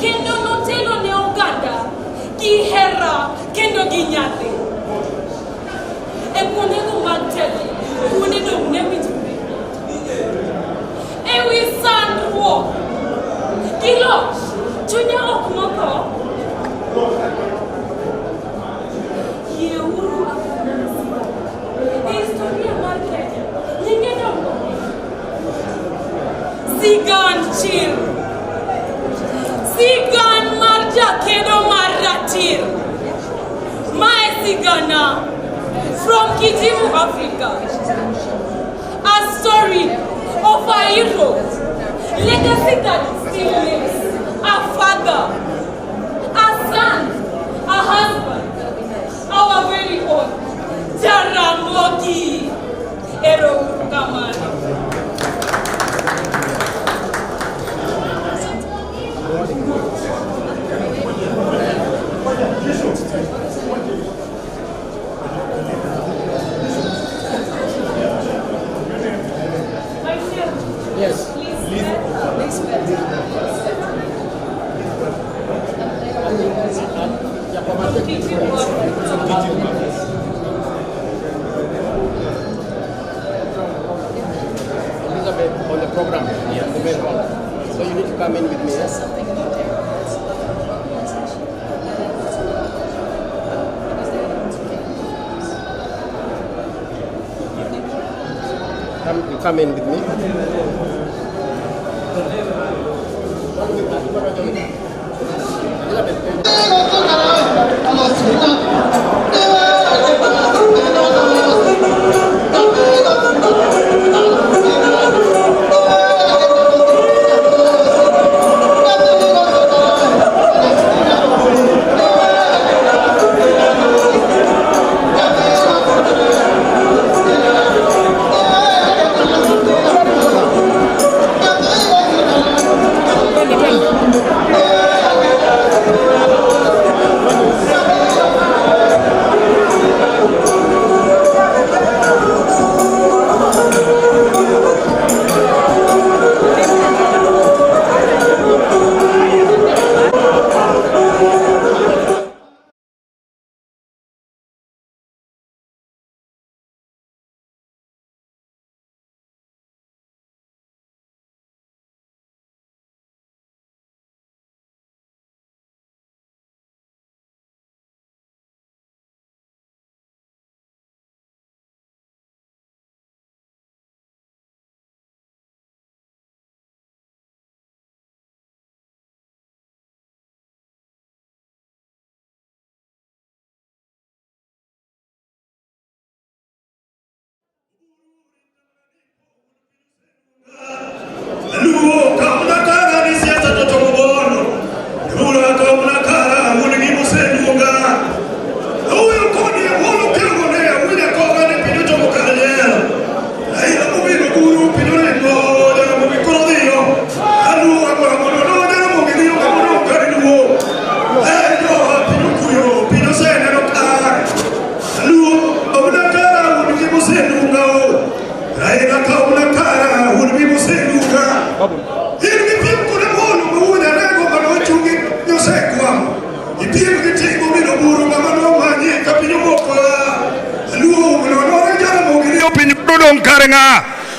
Kendo notelo ne oganda gi hera kendo gi nyadhi. E kuondego mag telo, kuonde dong' ne winjore. E wi sandruok gi loch, chunya ok motho. Yieuru afanasi. E historia mar Kenya, nyinge dongo. Sigand chir. Sigan mar jakedo mar ratir. Mae sigana from Kijimu, Africa. A story of a hero. Legacy that still lives. A father, a son, a husband. Our very own Jaramogi Oginga. Yes. Please. Elizabeth, on the program, the main hall. So you need to come in with me. Yes? Come in with me.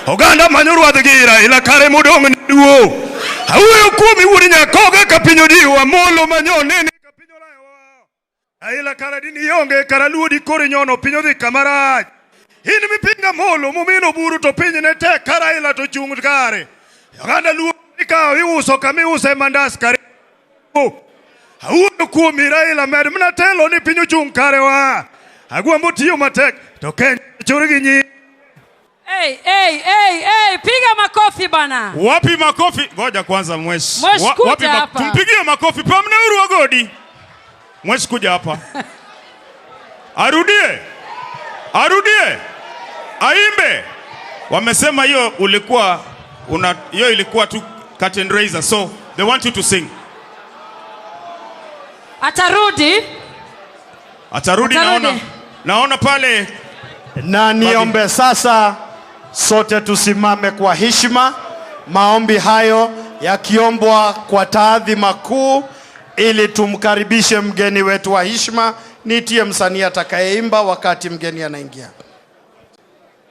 Oganda manyuru adgira ila kare mudong duo. Awuyo kumi wurinya koga kapinyo diwa molo manyone ni kapinyo lawa. Ila kare dini yonge karaluo di kore nyono pinyo di kamaraj. Hini mipinga molo mumino buru to pinyo nete kara ila to chungu kare. Oganda luo ika iuso kami use mandas kare. Awuyo kumi ila med mna telo ni pinyo chung kare wa. Agua mutiyo matek to ken churigi nyi. Hey, piga makofi bana. Wapi makofi? Ngoja kwanza mweshi. Wapi tumpigie makofi pamne uru wagodi. Mweshi kuja hapa. Arudie. Aimbe. Wamesema hiyo ilikuwa tu curtain raiser, so they want you to sing. Atarudi. Naona pale Na niombe sasa sote tusimame kwa heshima, maombi hayo yakiombwa kwa taadhima kuu, ili tumkaribishe mgeni wetu wa heshima. Nitie msanii atakayeimba wakati mgeni anaingia.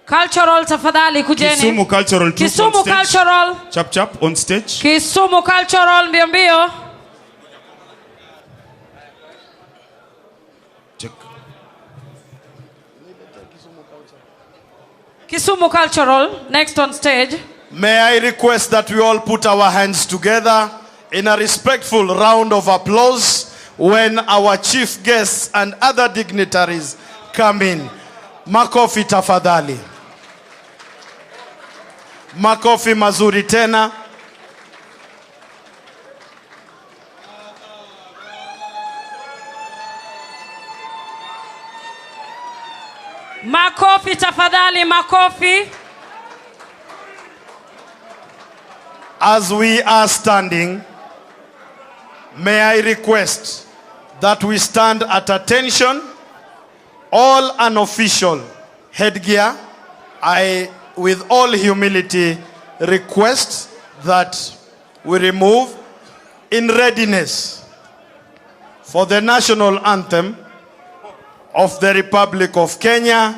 Cultural tafadhali kujeni. Kisumu Cultural. Kisumu Cultural. Chap chap on stage. Kisumu Cultural mbio mbio. Check. Kisumu Cultural next on stage. May I request that we all put our hands together in a respectful round of applause when our chief guests and other dignitaries come in. Makofi tafadhali. Makofi mazuri tena. Makofi tafadhali, makofi. As we are standing, may I request that we stand at attention. All unofficial headgear, I, with all humility, request that we remove in readiness for the national anthem of the Republic of Kenya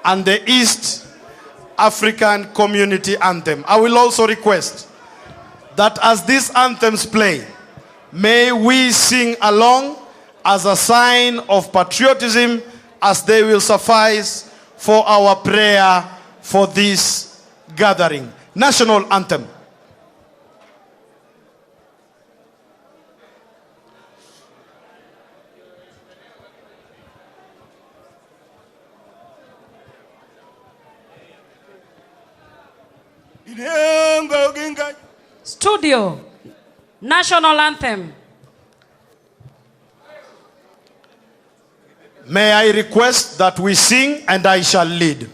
and the East African Community Anthem. I will also request that as these anthems play, may we sing along as a sign of patriotism, as they will suffice for our prayer for this gathering. National anthem. Studio. National anthem. May I request that we sing and I shall lead.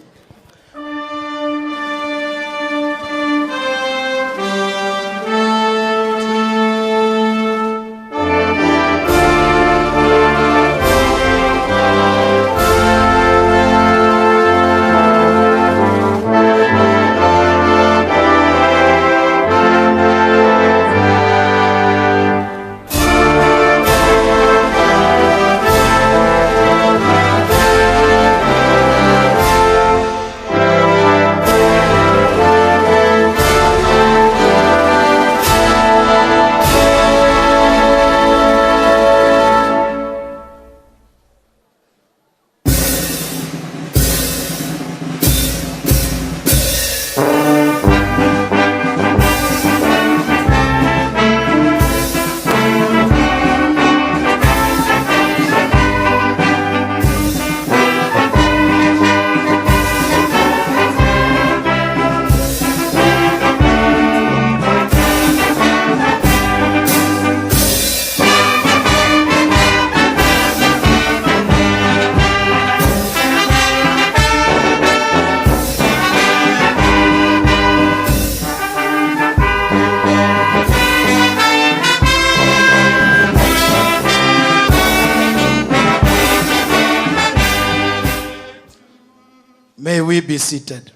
May we be seated.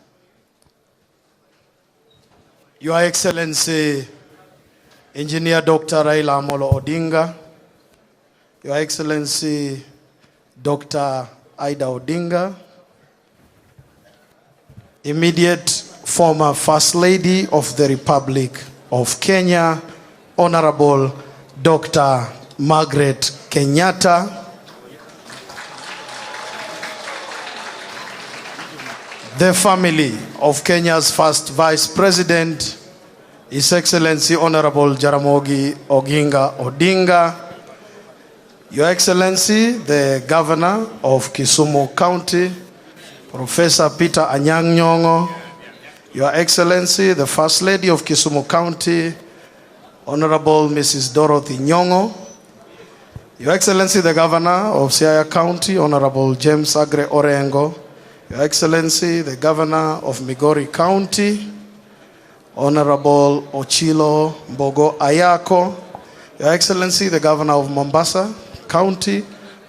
Your Excellency, Engineer Dr. Raila Amolo Odinga, Your Excellency, Dr. Ida Odinga, immediate former First Lady of the Republic of Kenya, Honorable Dr. Margaret Kenyatta, the family of Kenya's first Vice President, His Excellency Honorable Jaramogi Oginga Odinga, Your Excellency, the Governor of Kisumu County, Professor Peter Anyang' Nyong'o, Your Excellency, the First Lady of Kisumu County, Honorable Mrs. Dorothy Nyong'o, Your Excellency, the Governor of Siaya County, Honorable James Agre Orengo, Your Excellency, the Governor of Migori County, Honorable Ochilo Mbogo Ayako, Your Excellency, the Governor of Mombasa County,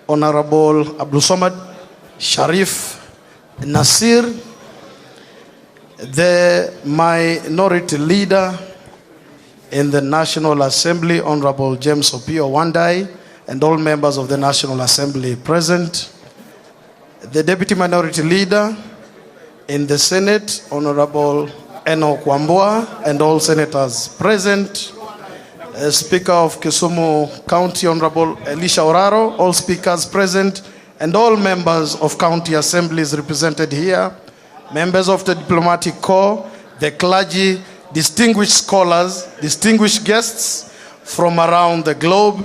Honorable Abdulsamad Sharif Nasir, the minority leader in the National Assembly, Honorable James Opio Wandai, and all members of the National Assembly present. The deputy minority leader in the Senate, Honorable Enoch Wambua, and all senators present. Speaker of Kisumu County, Honorable Elisha Oraro, all speakers present, and all members of county assemblies represented here, members of the diplomatic corps, the clergy, distinguished scholars, distinguished guests from around the globe,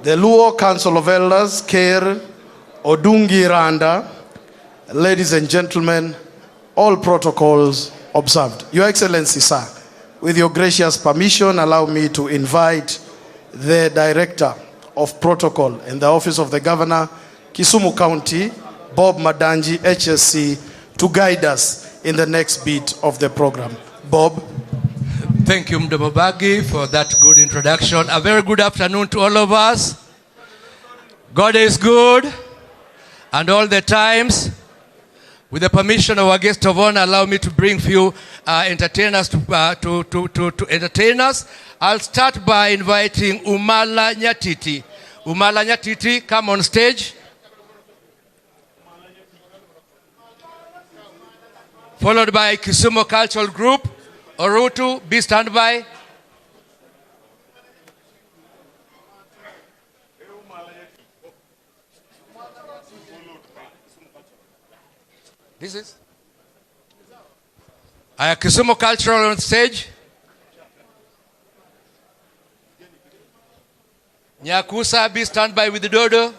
the Luo Council of Elders, Ker, Odungi Randa, ladies and gentlemen, all protocols observed. Your Excellency, sir, with your gracious permission, allow me to invite the Director of Protocol in the Office of the Governor, Kisumu County, Bob Madanji, HSC, to guide us in the next bit of the program. Bob. Thank you, Mdobobagi, for that good introduction. A very good afternoon to all of us. God is good, and all the times. With the permission of our guest of honor, allow me to bring few entertainers to entertain us. I'll start by inviting Umala Nyatiti. Umala Nyatiti, come on stage. Followed by Kisumu Cultural Group. Orutu, be standby. This is Kisumu Cultural on stage. Nyakusa, be standby with the dodo.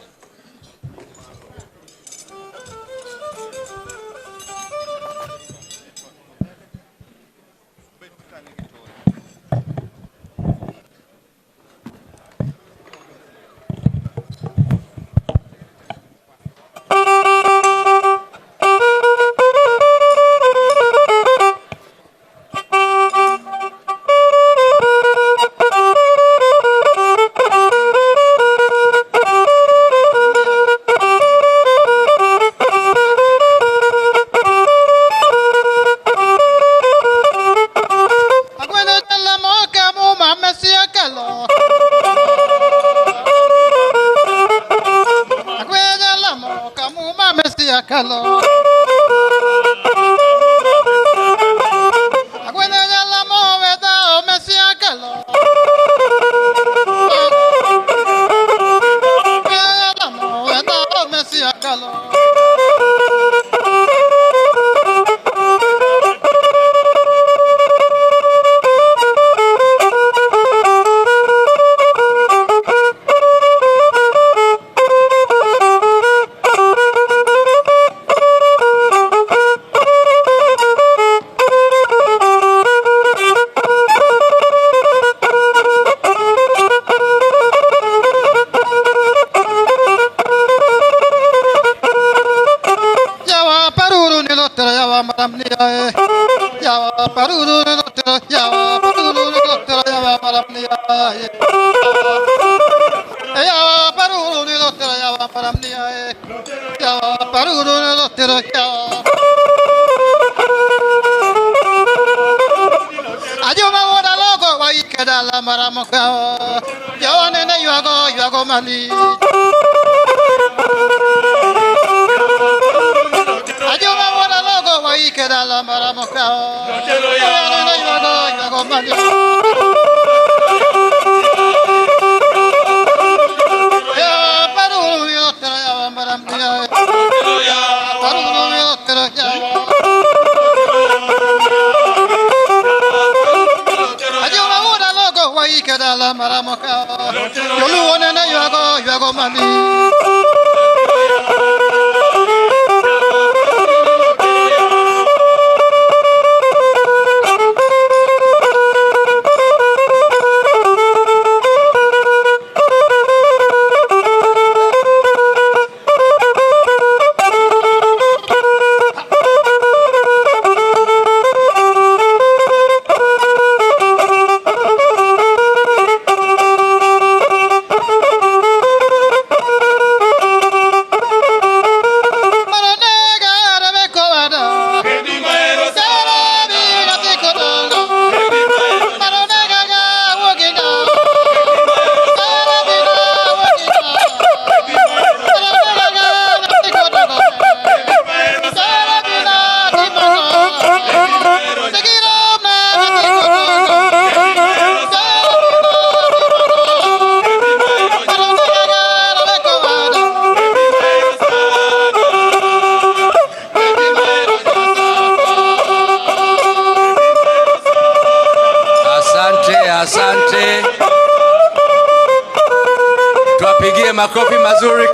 makofi mazuri.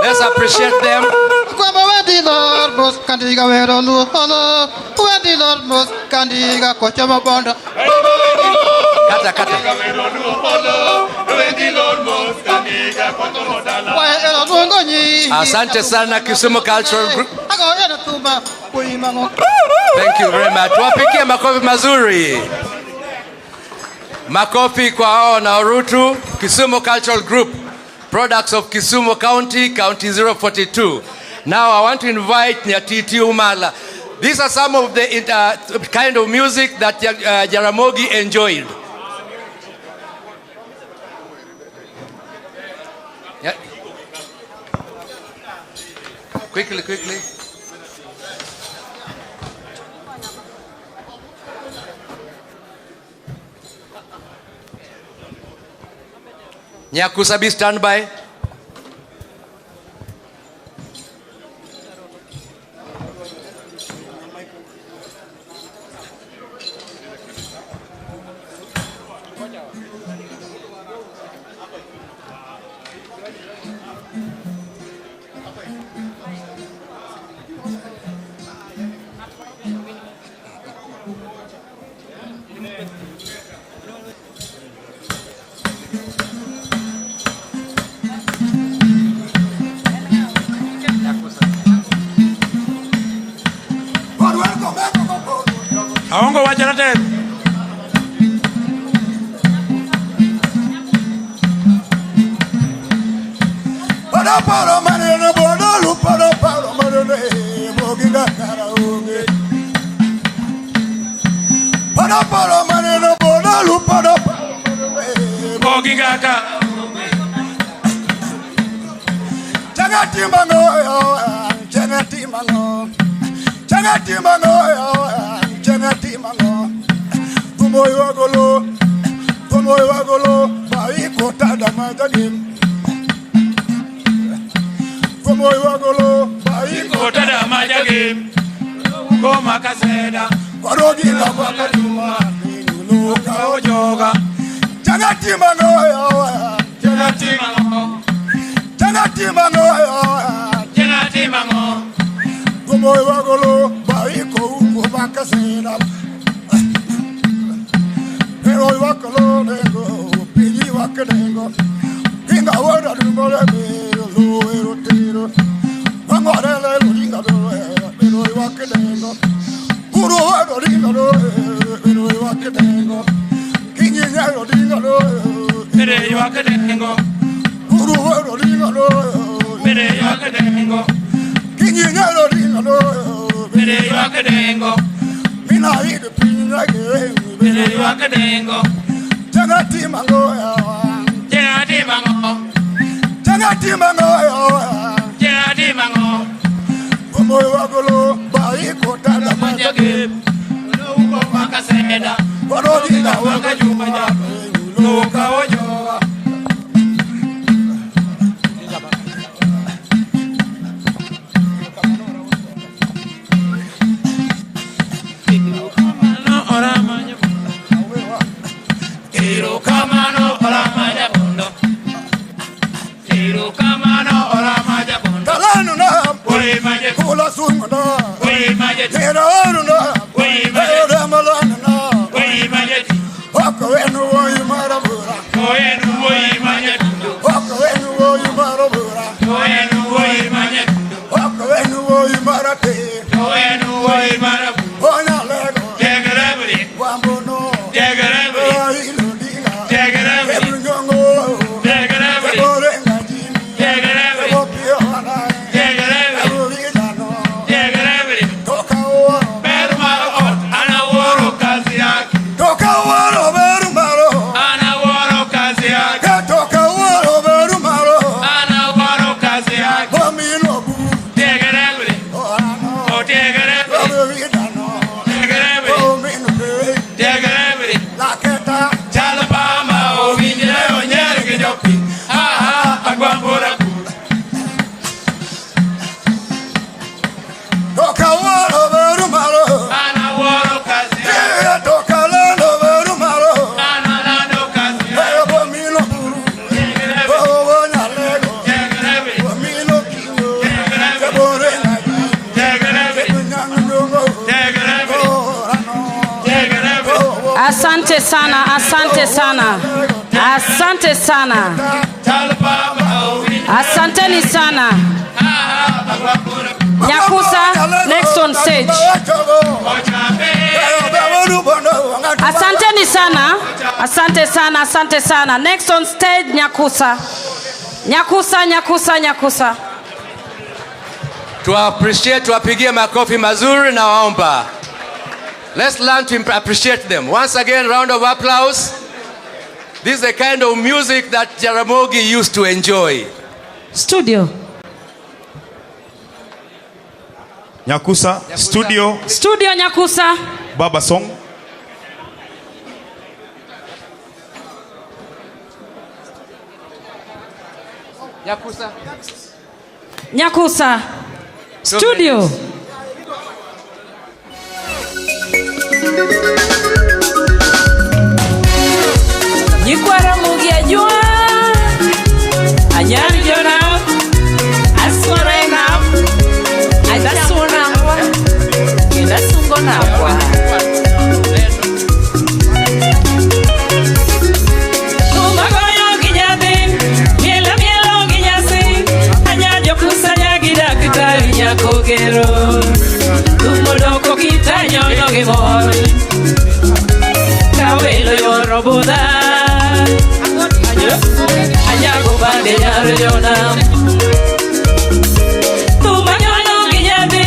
Let's appreciate them. Kata. Asante sana Kisumu Cultural Group. Thank you very much. Wapigie makofi mazuri. Makofi kwa hao na Urutu, Kisumu Cultural Group, products of Kisumu County, County 042. Now I want to invite Nyatiti Umala. These are some of the kind of music that Jaramogi enjoyed. Yeah. Quickly. Nyakusabi, stand by. Aongo wachana tena. Para manene bono para manene Oginga karaoke. Para manene bono para Oginga karaoke. Changati mango. Tumoy wagolo, bai kota da majagim. Tumoy wagolo, bai kota da majagim. Goma kaseda, warogi la wakaduma, nuka ojoga. Changati mango. Tumoy wagolo, bai kota kaseda. Pero wakalo nengo, piji wakadengo. Kinga wada dumole lo erotero. Mangorele lo dinga pero wakadengo. Guru wada dinga pero wakadengo. Kinga lo dinga pero wakadengo. Guru wada dinga pero wakadengo. Kinga lo dinga pero wakadengo. Mina hide pinga ge. Bele wakadengo, Jangati mango, Kumoy wagolo, bai kota da majage, no wakaseda, warodi da wakajuma, no kawajoa. Kula sungana, kera oruna, kera malana, waka wenu woyi marabura, waka wenu woyi marabura, waka wenu woyi marate, ona lego, wambono, ilu diga, ebungongo, eborenga jini, ebopiona. Asante sana, asante sana. Asante sana. Asanteni sana. Nyakusa, next on stage. Asanteni sana. Asante sana, asante sana. Next on stage, Nyakusa. Nyakusa, Nyakusa, Nyakusa. To appreciate, tuwapigie makofi mazuri na waomba. Let's learn to appreciate them. Once again, round of applause. This is the kind of music that Jaramogi used to enjoy. Studio. Nyakusa, studio. Studio Nyakusa. Baba song. Nyakusa. Nyakusa. Studio. Nyikwara mugia jua. Anyari jona. Aswarena. Adasuna. Kilasungona kwa. Kogero Tumodoko kitanyo no gimor Kawelo yorobuda Anyago bande yaro yonam Tumanyono ginyade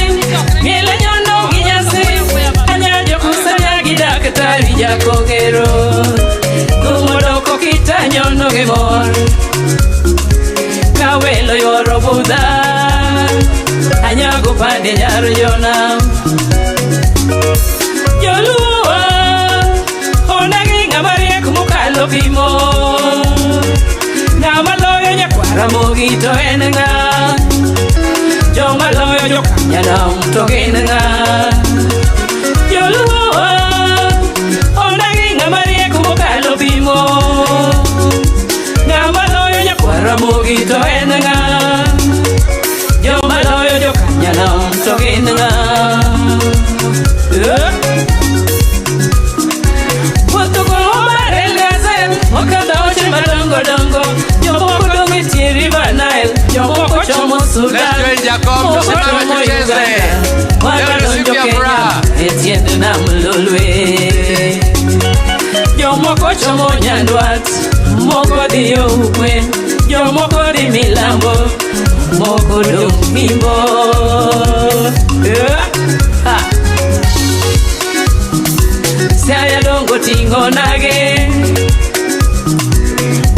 Miele nyono ginyase Anyajo kusanya gidakatari ya kogero Tumodoko kitanyo no gimor Kawelo yorobuda Anyago pande yaro yonam Yoluwa Onagi ngamarie kumukalo pimo Ngamaloyo nyakwara mogito enenga Jomaloyo jokanyana mtogenenga Yoluwa Onagi ngamarie kumukalo pimo Ngamaloyo nyakwara mogito enenga Jomaloyo jokanyana mtogenenga Wotoko omarelgazen Wakadaoche madongo dongo Jomoko dongo tiri banael Jomoko chomo sudan Let's join Jacob, tusimame tucheze. Leo ni siku ya furaha. Etiende na mlolwe Jomoko chomo nyandwat Moko diyo ukwe Jomoko di milambo Moko do mimbo Saya dongo tingo nage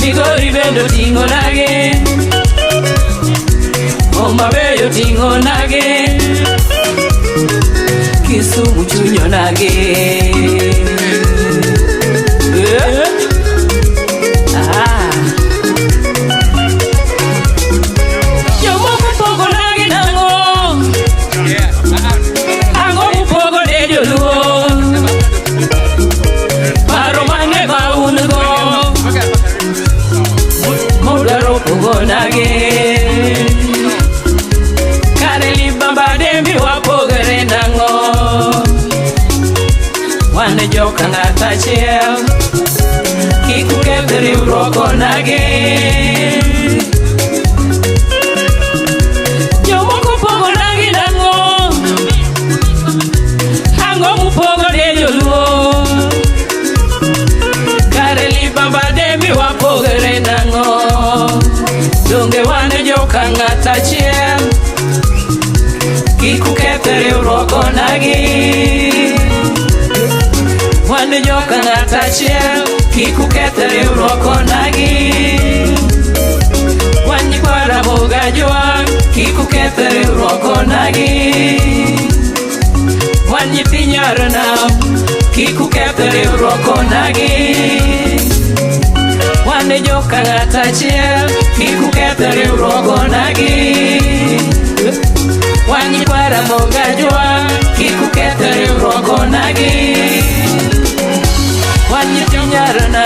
Migori bendo tingo nage Ombabeyo tingo nage Kisumu chunyo nage Kareli bamba dembi wapogere nango Wane joka ngata chiel Kikukebri uroko nage Jomoko pogo nagi nango Hango mupogo de joluo Kareli bamba dembi wapogere nango Donge wane joka ngata chiel Kikukebri uroko nagi Wane joka ngata chiel Kikukebri uroko nagi Wane kwara moga jwa Kikukebri uroko nagi Wane pinyarana Kikukebri uroko nagi Wane joka ngata chiel Kikukebri uroko nagi Wane kwara moga jwa Kikukebri uroko nagi Wane pinyarana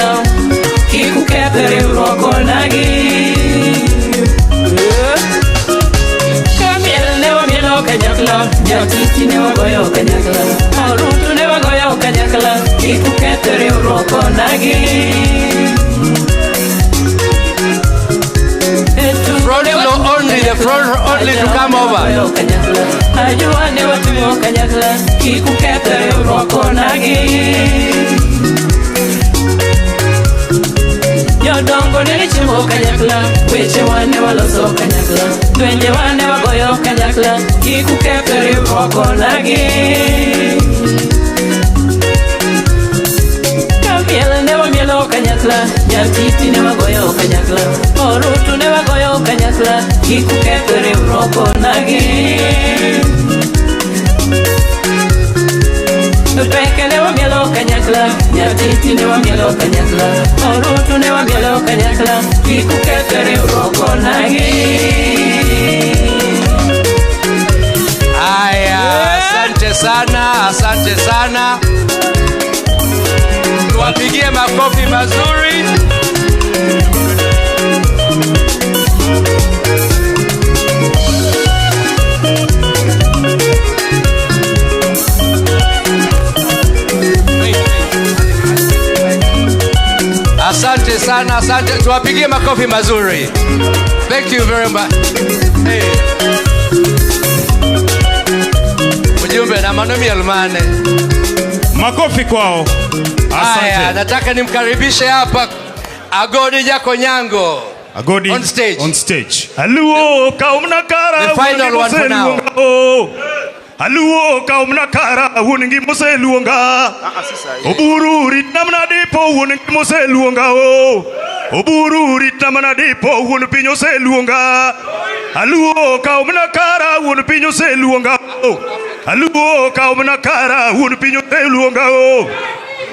Kikukebri uroko nagi Kamiel newa mielo kanyakla Jatiti newa goyo kanyakla Orutu newa goyo kanyakla kikukethre uroko nagi. Front row only, the front row only to come over. Ajuane watimo kanyakla, kikukethre uroko nagi. Yodongo nilichimo kanyakla, weche wane waloso kanyakla, dwenye wane wagoyo kanyakla, kikukethre uroko nagi. Kamiel ne wamielo kanyakla, nyatiti ne wagoyo kanyakla, orutu ne wagoyo kanyakla, kikukethre uroko nagi. Peke ne wamielo kanyakla, nyatiti ne wamielo kanyakla, orutu ne wamielo kanyakla, kikukethre uroko nagi. Haya, asante sana, asante sana. Tuwapigie makofi mazuri. Asante sana, asante. Tuwapigie makofi mazuri. Thank you very much. Hey. Ujumbe na manomi almane. Makofi kwao. Haya, Asante. nataka nimkaribishe hapa Agodi Jako Nyango. Agodi on stage. On stage. Aluo kaumna kara. The final one for now. Aluo kaumna kara wuningi mose luonga. Oburu ritnamna dipo wuningi mose luonga o. Oburu ritnamna dipo wun pinyo se luonga. Aluo kaumna kara wun pinyo se luonga o. Aluo kaumna kara wun pinyo se luonga o.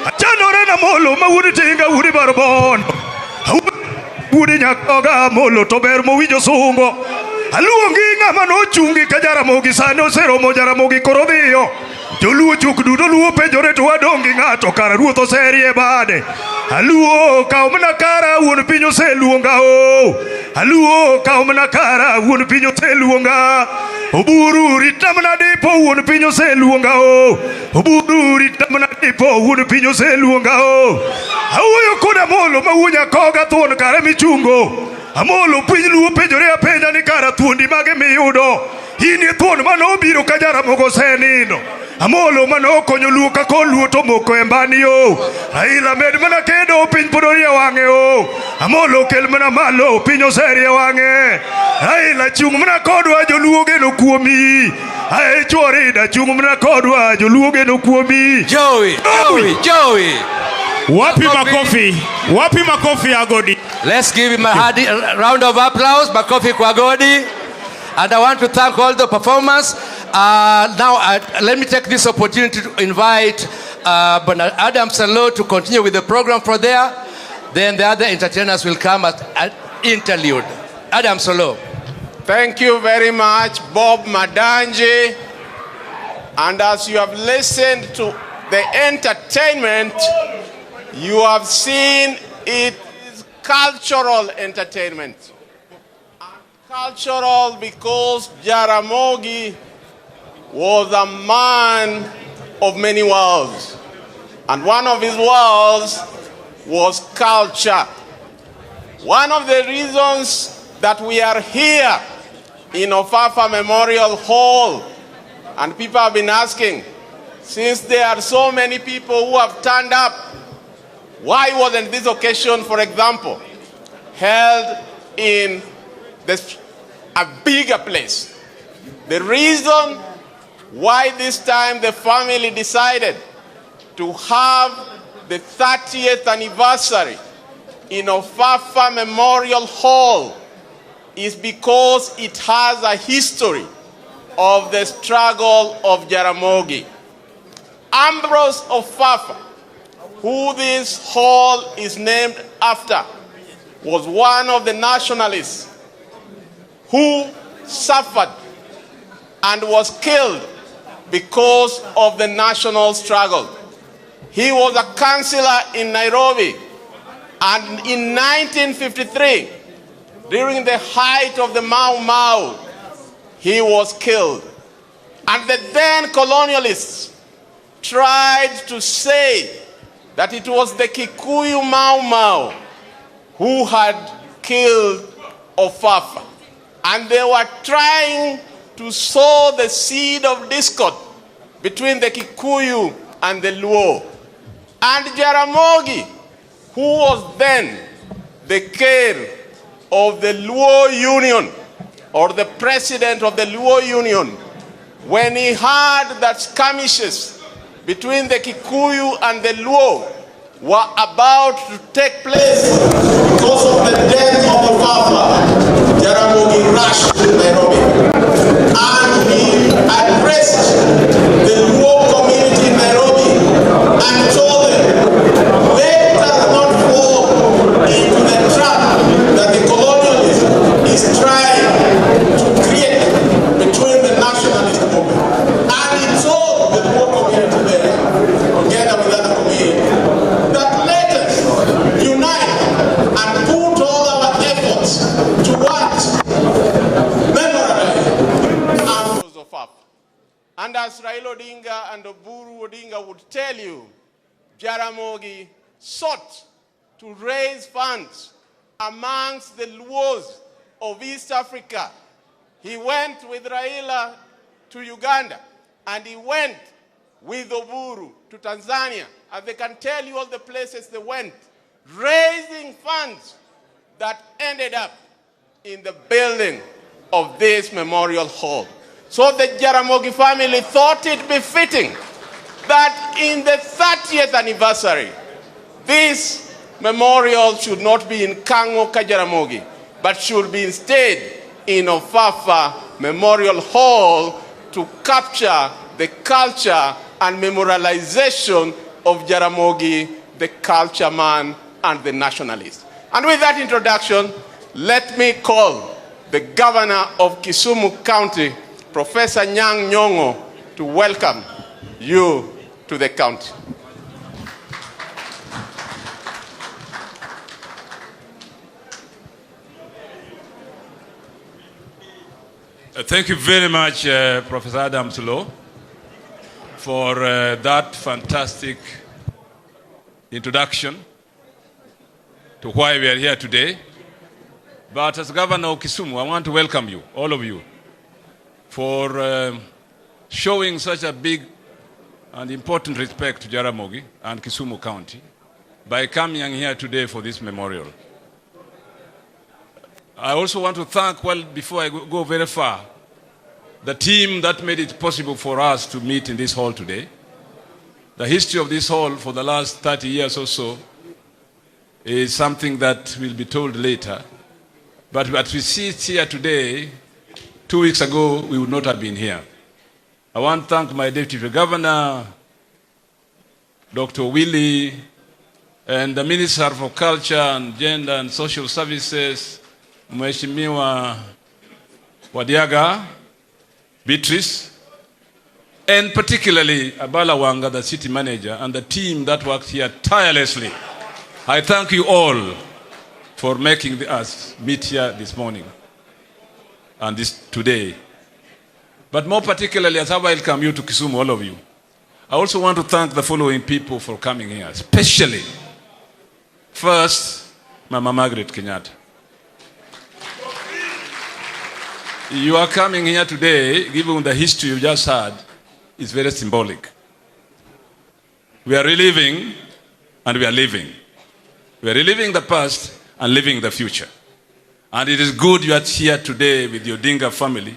Achanore na molo ma wudi tinga wudi barbon. Wudi nyakoga molo tober mo wijo sungo. Aluongi ng'ama nochungi ka Jaramogi sani oseromo Jaramogi koro dhiyo. Joluo chuk duto luo penjore to wadongi ng'ato kara ruoth oserie bade. Aluo kaomna kara wuon piny oseluonga o. Aluo kaomna kara wuon piny oseluonga. Oburu ritamna dipo wuon piny oseluonga o. Oburu ritamna dipo wuon piny oseluonga o. Awuoyo koda molo ma wuonya koga thuon kare michungo. Amolo piny luo penjore apenja ni kara thuondi mage miyudo. Inie thuon manobiro ka Jaramogi osenindo. Amolo manokonyo luo ka koluo to moko embani o. Aila med mana kedo piny podori wange o. Amolo kel mana malo piny oserie wange. Aila chung mana kodwa joluo geno kuomi. Ae chorida chung mana kodwa joluo geno kuomi. Joey. Wapi makofi? Wapi makofi Agodi? Let's give him a round of applause. Makofi kwa Agodi. And I want to thank all the performers. Now, let me take this opportunity to invite Bernard Adam Salo to continue with the program for there. Then the other entertainers will come at an interlude. Adam Salo. Thank you very much, Bob Madanji. And as you have listened to the entertainment, you have seen it is cultural entertainment. Cultural because Jaramogi was a man of many worlds. And one of his worlds was culture. One of the reasons that we are here in Ofafa Memorial Hall, and people have been asking, since there are so many people who have turned up, why wasn't this occasion, for example, held in a bigger place? The reason why this time the family decided to have the 30th anniversary in Ofafa Memorial Hall is because it has a history of the struggle of Jaramogi. Ambrose Ofafa, who this hall is named after, was one of the nationalists who suffered and was killed because of the national struggle. He was a councillor in Nairobi, and in 1953, during the height of the Mau Mau, he was killed. And the then colonialists tried to say that it was the Kikuyu Mau Mau who had killed Ofafa. And they were trying to sow the seed of discord between the Kikuyu and the Luo. And Jaramogi, who was then the care of the Luo Union, or the president of the Luo Union, when he heard that skirmishes between the Kikuyu and the Luo were about to take place because of the death of Ofafa, Jaramogi rushed to Nairobi and he addressed the Luo community in Nairobi and told them, let us not fall into the trap that the colonialist is trying to create between the nationalist movement. And he told the Luo community there, together with other communities, that let us unite and put all our efforts towards memorializing Arms of Up. And as Raila Odinga and Oburu Odinga would tell you, Jaramogi sought to raise funds amongst the Luos of East Africa. He went with Raila to Uganda, and he went with Oburu to Tanzania, and they can tell you all the places they went, raising funds that ended up in the building of this memorial hall. So the Jaramogi family thought it befitting that in the 30th anniversary, this memorial should not be in Kango Kajaramogi, but should be instead in Ofafa Memorial Hall to capture the culture and memorialization of Jaramogi, the culture man and the nationalist. And with that introduction, let me call the governor of Kisumu County, Professor Nyang' Nyong'o, to welcome you to the county. Thank you very much, Professor Adam Sulo, for that fantastic introduction to why we are here today. But as Governor of Kisumu, I want to welcome you, all of you, for showing such a big and important respect to Jaramogi and Kisumu County by coming here today for this memorial. I also want to thank, well, before I go very far, the team that made it possible for us to meet in this hall today. The history of this hall for the last 30 years or so is something that will be told later. But as we sit here today, 2 weeks ago, we would not have been here. I want to thank my Deputy Governor, Dr. Willie, and the Minister for Culture and Gender and Social Services, Mheshimiwa Wadiaga, Beatrice, and particularly Abala Wanga, the city manager, and the team that worked here tirelessly. I thank you all for making us meet here this morning and today. But more particularly, as I welcome you to Kisumu, all of you, I also want to thank the following people for coming here, especially, first, Mama Margaret Kenyatta. You are coming here today, given the history you just heard, is very symbolic. We are reliving and we are living. We are reliving the past and living the future. And it is good you are here today with the Odinga family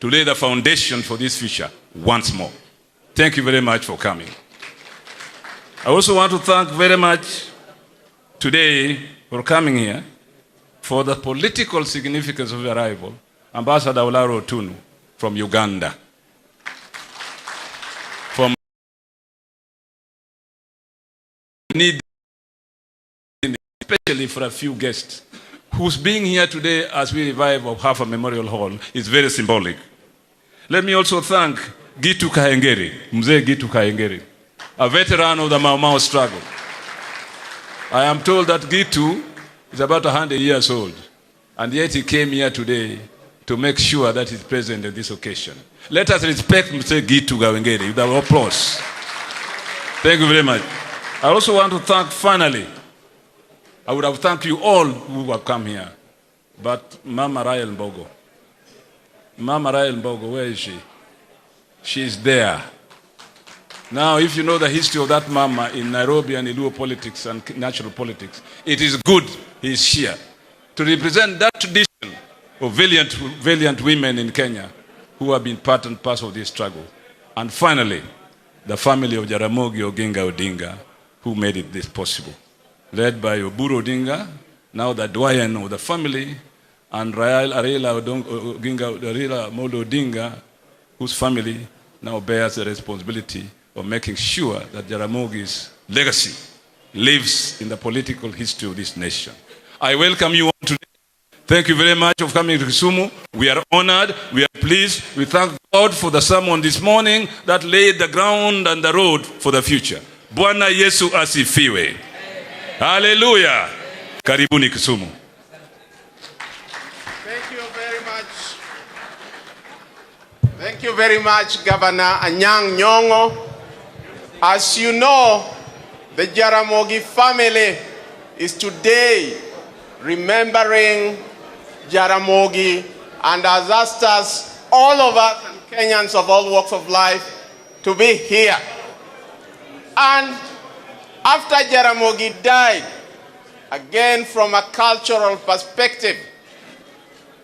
to lay the foundation for this future once more. Thank you very much for coming. I also want to thank very much today for coming here for the political significance of your arrival, Ambassador Olaro Otunu from Uganda. From need, especially for a few guests, whose being here today as we revive of half a memorial hall is very symbolic. Let me also thank Gitu Kahengeri, Mzee Gitu Kahengeri, a veteran of the Mau Mau struggle. I am told that Gitu is about 100 years old, and yet he came here today to make sure that he's present at this occasion. Let us respect Mzee Gitu Kahengeri with our applause. Thank you very much. I also want to thank, finally, I would have thanked you all who have come here, but Mama Rael Mbogo. Mama Rael Mbogo, where is she? She is there. Now, if you know the history of that mama in Nairobi and Iluo politics and national politics, it is good he is here to represent that tradition of valiant women in Kenya who have been part and parcel of this struggle. And finally, the family of Jaramogi Oginga Odinga, who made it this possible, led by Oburu Odinga, now the doyen of the family, and Raila Molo Odinga, whose family now bears the responsibility of making sure that Jaramogi's legacy lives in the political history of this nation. I welcome you all today. Thank you very much for coming to Kisumu. We are honored, we are pleased. We thank God for the sermon this morning that laid the ground and the road for the future. Bwana Yesu asifiwe. Hallelujah. Karibuni Kisumu. Thank you very much. Thank you very much, Governor Anyang' Nyong'o. As you know, the Jaramogi family is today remembering Jaramogi and has asked us, all of us and Kenyans of all walks of life, to be here. And after Jaramogi died, again from a cultural perspective,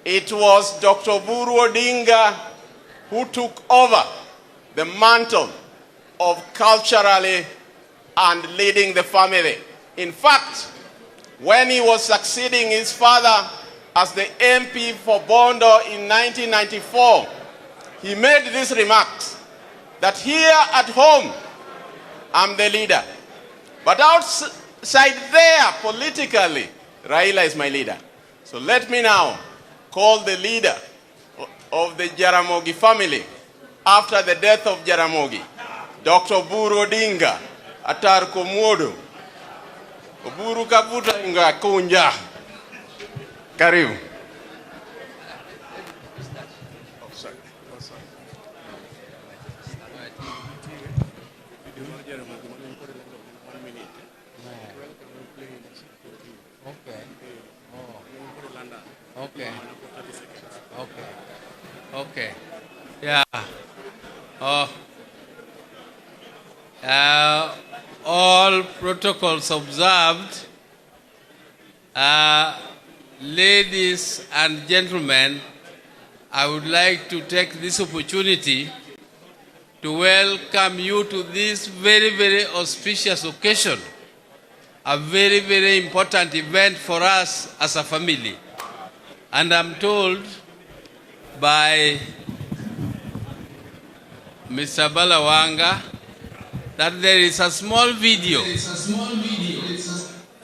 it was Dr. Oburu Odinga who took over the mantle of culturally and leading the family. In fact, when he was succeeding his father as the MP for Bondo in 1994, he made these remarks that here at home, I'm the leader. But outside there, politically, Raila is my leader. So let me now call the leader of the Jaramogi family after the death of Jaramogi, Dr. Oburu Odinga, Atar Komodo. Oburu Kabuta Inga Kunja. Karibu. Okay. Yeah. All protocols observed. Ladies and gentlemen, I would like to take this opportunity to welcome you to this very, very auspicious occasion, a very, very important event for us as a family. And I'm told by Mr. Balawanga that there is a small video,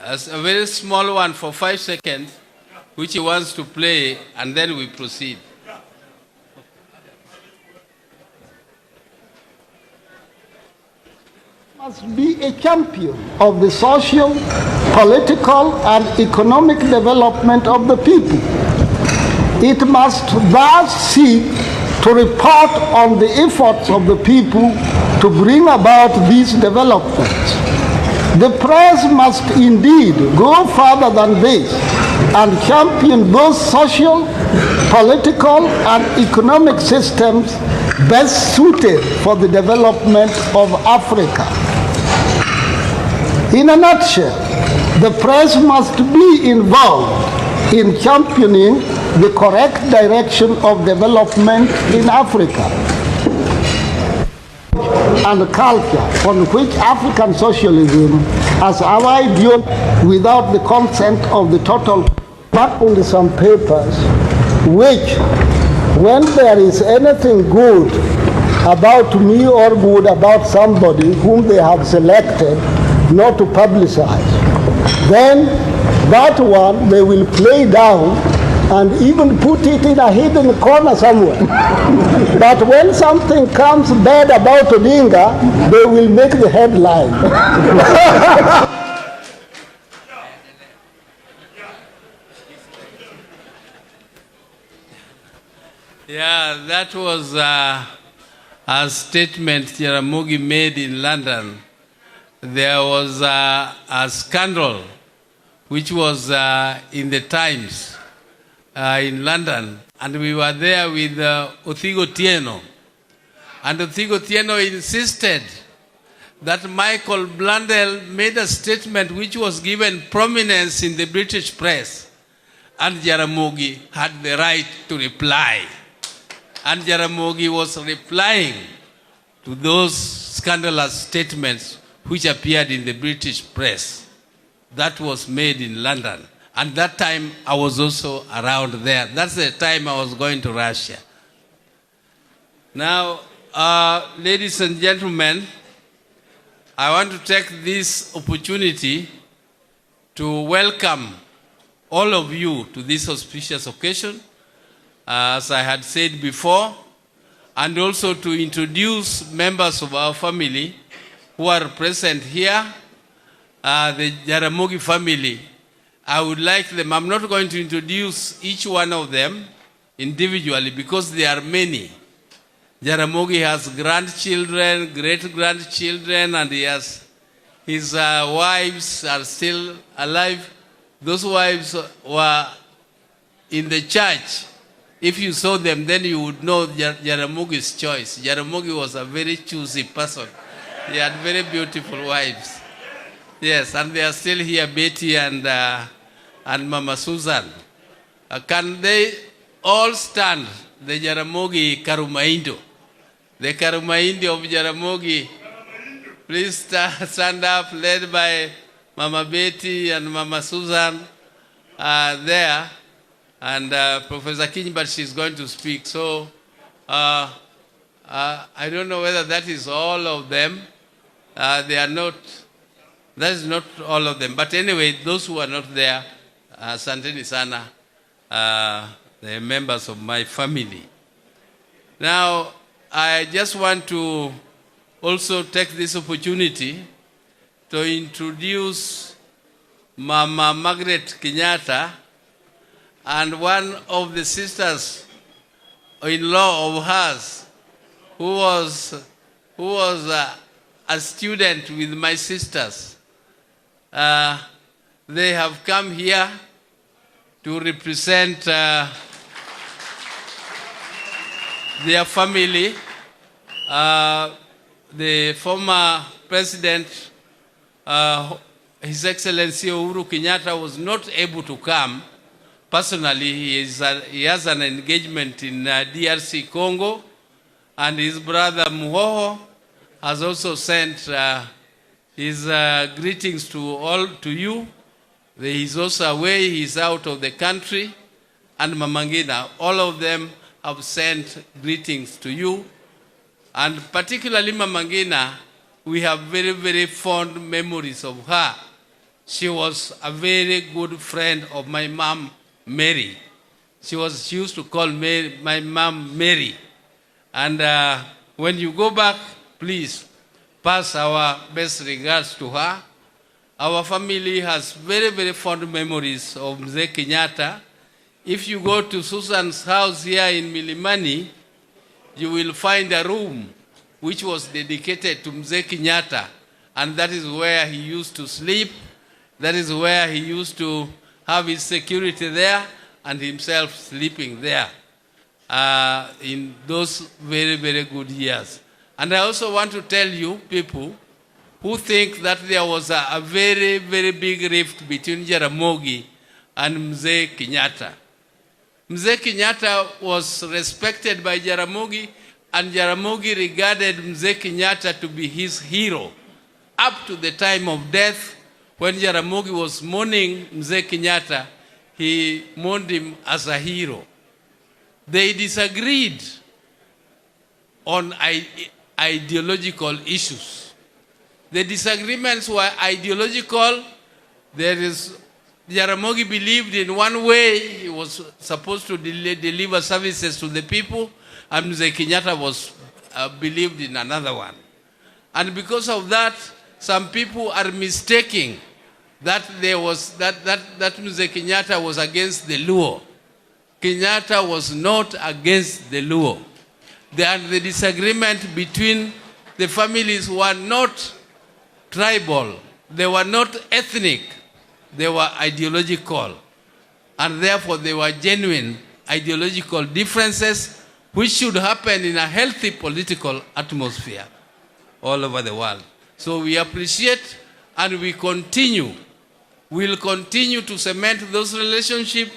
a very small one for 5 seconds, which he wants to play, and then we proceed. Must be a champion of the social, political, and economic development of the people. It must thus seek to report on the efforts of the people to bring about these developments. The press must indeed go further than this and champion those social, political, and economic systems best suited for the development of Africa. In a nutshell, the press must be involved in championing the correct direction of development in Africa and culture on which African socialism as our ideal without the consent of the total, not only some papers which, when there is anything good about me or good about somebody whom they have selected not to publicize, then that one they will play down and even put it in a hidden corner somewhere. But when something comes bad about Odinga, they will make the headline. Yeah, that was a statement Jaramogi made in London, there was a scandal which was in the Times in London, and we were there with Othigo Tieno. And Othigo Tieno insisted that Michael Blundell made a statement which was given prominence in the British press, and Jaramogi had the right to reply. And Jaramogi was replying to those scandalous statements which appeared in the British press. That was made in London. And that time I was also around there. That's the time I was going to Russia. Now, ladies and gentlemen, I want to take this opportunity to welcome all of you to this auspicious occasion, as I had said before, and also to introduce members of our family who are present here, the Jaramogi family. I would like them, I'm not going to introduce each one of them individually because there are many. Jaramogi has grandchildren, great-grandchildren, and he has, his wives are still alive. Those wives were in the church. If you saw them, then you would know Jaramogi's choice. Jaramogi was a very choosy person. He had very beautiful wives. Yes, and they are still here, Betty and Mama Susan. Can they all stand? The Jaramogi Karumaindo. The Karumaindo of Jaramogi. Please stand up, led by Mama Betty and Mama Susan there. And Professor Kingbert, she's going to speak. So I don't know whether that is all of them. They are not, that is not all of them. But anyway, those who are not there, Santeni Sana, the members of my family. Now, I just want to also take this opportunity to introduce Mama Margaret Kenyatta and one of the sisters-in-law of hers who was a student with my sisters. They have come here to represent their family. The former president, His Excellency Uhuru Kenyatta, was not able to come. Personally, he has an engagement in DRC Congo, and his brother Muhoho has also sent his greetings to you. He is also away, he is out of the country, and Mamangina. All of them have sent greetings to you. And particularly Mamangina, we have very, very fond memories of her. She was a very good friend of my mom, Mary. She used to call my mom Mary. And when you go back, please pass our best regards to her. Our family has very, very fond memories of Mzee Kenyatta. If you go to Susan's house here in Milimani, you will find a room which was dedicated to Mzee Kenyatta, and that is where he used to sleep. That is where he used to have his security there and himself sleeping there in those very, very good years. And I also want to tell you people who think that there was a very, very big rift between Jaramogi and Mzee Kenyatta. Mzee Kenyatta was respected by Jaramogi, and Jaramogi regarded Mzee Kenyatta to be his hero up to the time of death. When Jaramogi was mourning Mzee Kenyatta, he mourned him as a hero. They disagreed on ideological issues. The disagreements were ideological. Jaramogi believed in one way, he was supposed to deliver services to the people, and Mzee Kenyatta was believed in another one. And because of that, some people are mistaking that Mzee Kenyatta was against the Luo. Kenyatta was not against the Luo. The disagreement between the families were not tribal. They were not ethnic. They were ideological. And therefore, they were genuine ideological differences which should happen in a healthy political atmosphere all over the world. So we appreciate and we continue. We'll continue to cement those relationships.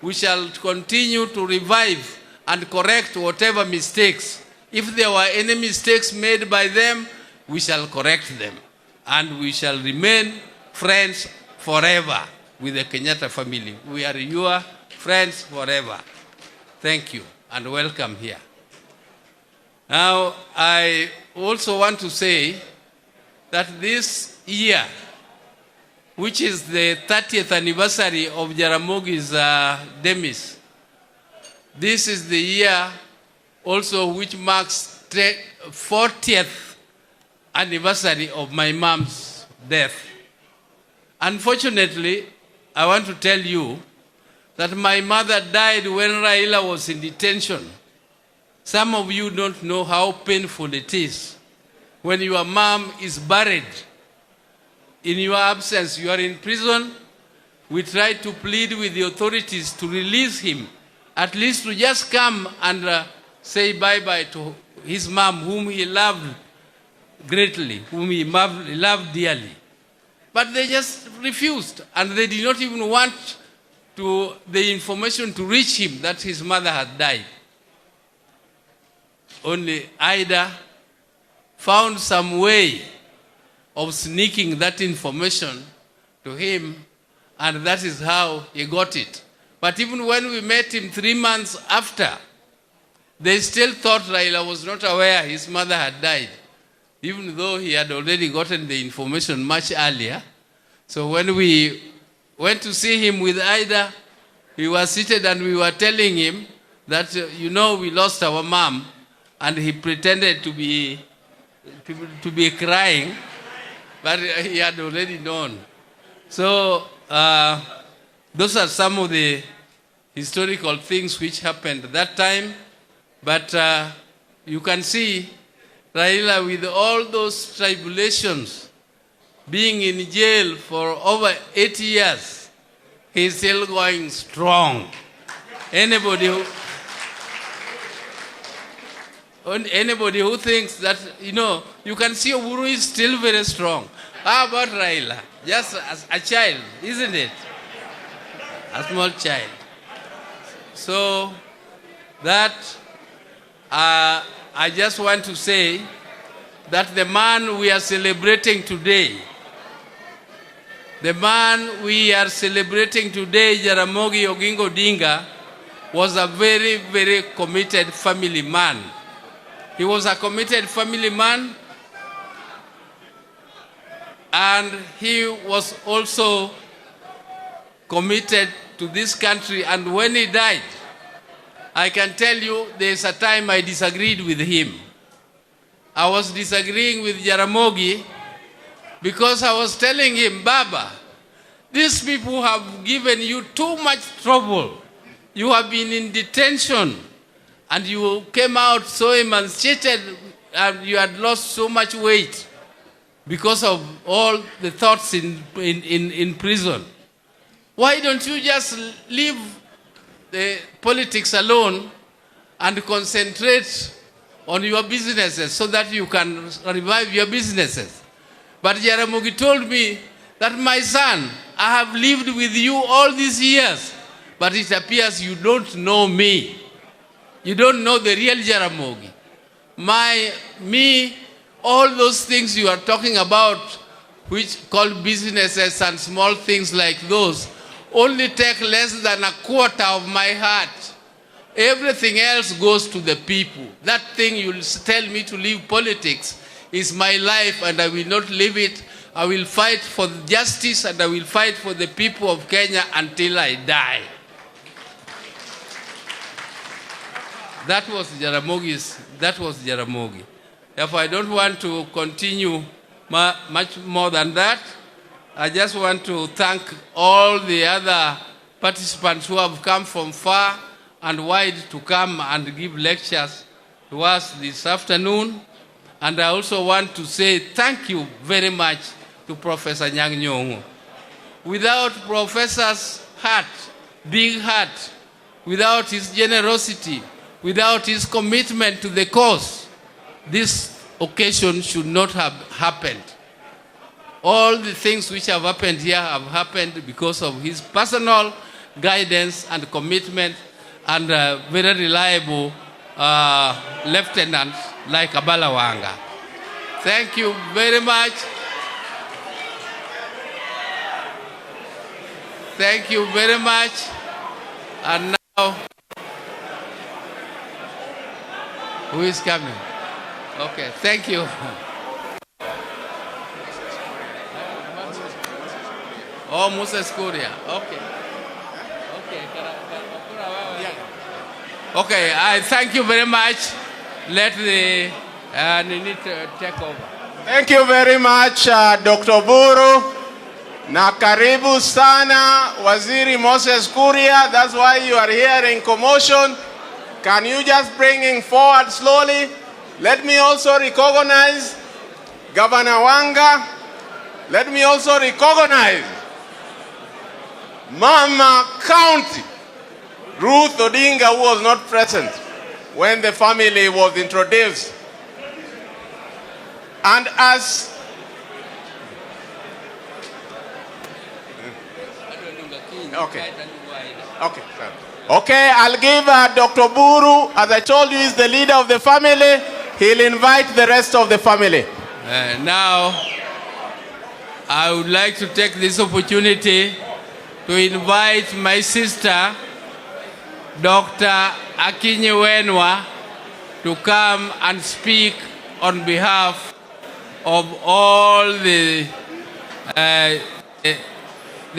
We shall continue to revive and correct whatever mistakes. If there were any mistakes made by them, we shall correct them. And we shall remain friends forever with the Kenyatta family. We are your friends forever. Thank you and welcome here. Now, I also want to say that this year, which is the 30th anniversary of Jaramogi's demise, this is the year also which marks the 40th anniversary of my mom's death. Unfortunately, I want to tell you that my mother died when Raila was in detention. Some of you don't know how painful it is when your mom is buried. In your absence, you are in prison. We tried to plead with the authorities to release him, at least to just come and say bye-bye to his mom, whom he loved greatly, whom he loved dearly. But they just refused, and they did not even want the information to reach him that his mother had died. Only Ida found some way of sneaking that information to him, and that is how he got it. But even when we met him 3 months after, they still thought Raila was not aware his mother had died, even though he had already gotten the information much earlier. So when we went to see him with Ida, we were seated and we were telling him that, you know, we lost our mom, and he pretended to be crying, but he had already known. So those are some of the historical things which happened at that time. But you can see Raila, with all those tribulations, being in jail for over 8 years, he's still going strong. Anybody who thinks that, you know, you can see Oburu is still very strong. How about Raila? Just as a child, isn't it? A small child. So that I just want to say that the man we are celebrating today, Jaramogi Oginga Odinga, was a very, very committed family man. He was a committed family man, and he was also committed to this country. And when he died, I can tell you there's a time I disagreed with him. I was disagreeing with Jaramogi because I was telling him, Baba, these people have given you too much trouble. You have been in detention and you came out so emancipated and you had lost so much weight because of all the thoughts in prison. Why don't you just leave the politics alone and concentrate on your businesses so that you can revive your businesses? But Jaramogi told me that, my son, I have lived with you all these years, but it appears you don't know me. You don't know the real Jaramogi. All those things you are talking about, which called businesses and small things like those, only take less than a quarter of my heart. Everything else goes to the people. That thing you'll tell me to leave politics is my life, and I will not leave it. I will fight for justice, and I will fight for the people of Kenya until I die. That was Jaramogi. Therefore, I don't want to continue much more than that. I just want to thank all the other participants who have come from far and wide to come and give lectures to us this afternoon. And I also want to say thank you very much to Professor Nyang' Nyong'o. Without Professor's heart, big heart, without his generosity, without his commitment to the cause, this occasion should not have happened. All the things which have happened here have happened because of his personal guidance and commitment and very reliable lieutenant like Abalawanga. Thank you very much. Thank you very much. And now, who is coming? Okay, thank you. Oh, Moses Kuria. Okay. Okay, I thank you very much. Let the Nini take over. Thank you very much, Dr. Buru. Na karibu sana, Waziri Moses Kuria. That's why you are hearing commotion. Can you just bring him forward slowly? Let me also recognize Governor Wanga. Let me also recognize Mama County, Ruth Odinga, who was not present when the family was introduced. And as Okay, I'll give Dr. Buru, as I told you, is the leader of the family. He'll invite the rest of the family. Now, I would like to take this opportunity to invite my sister, Dr. Akinyi Wenwa, to come and speak on behalf of all the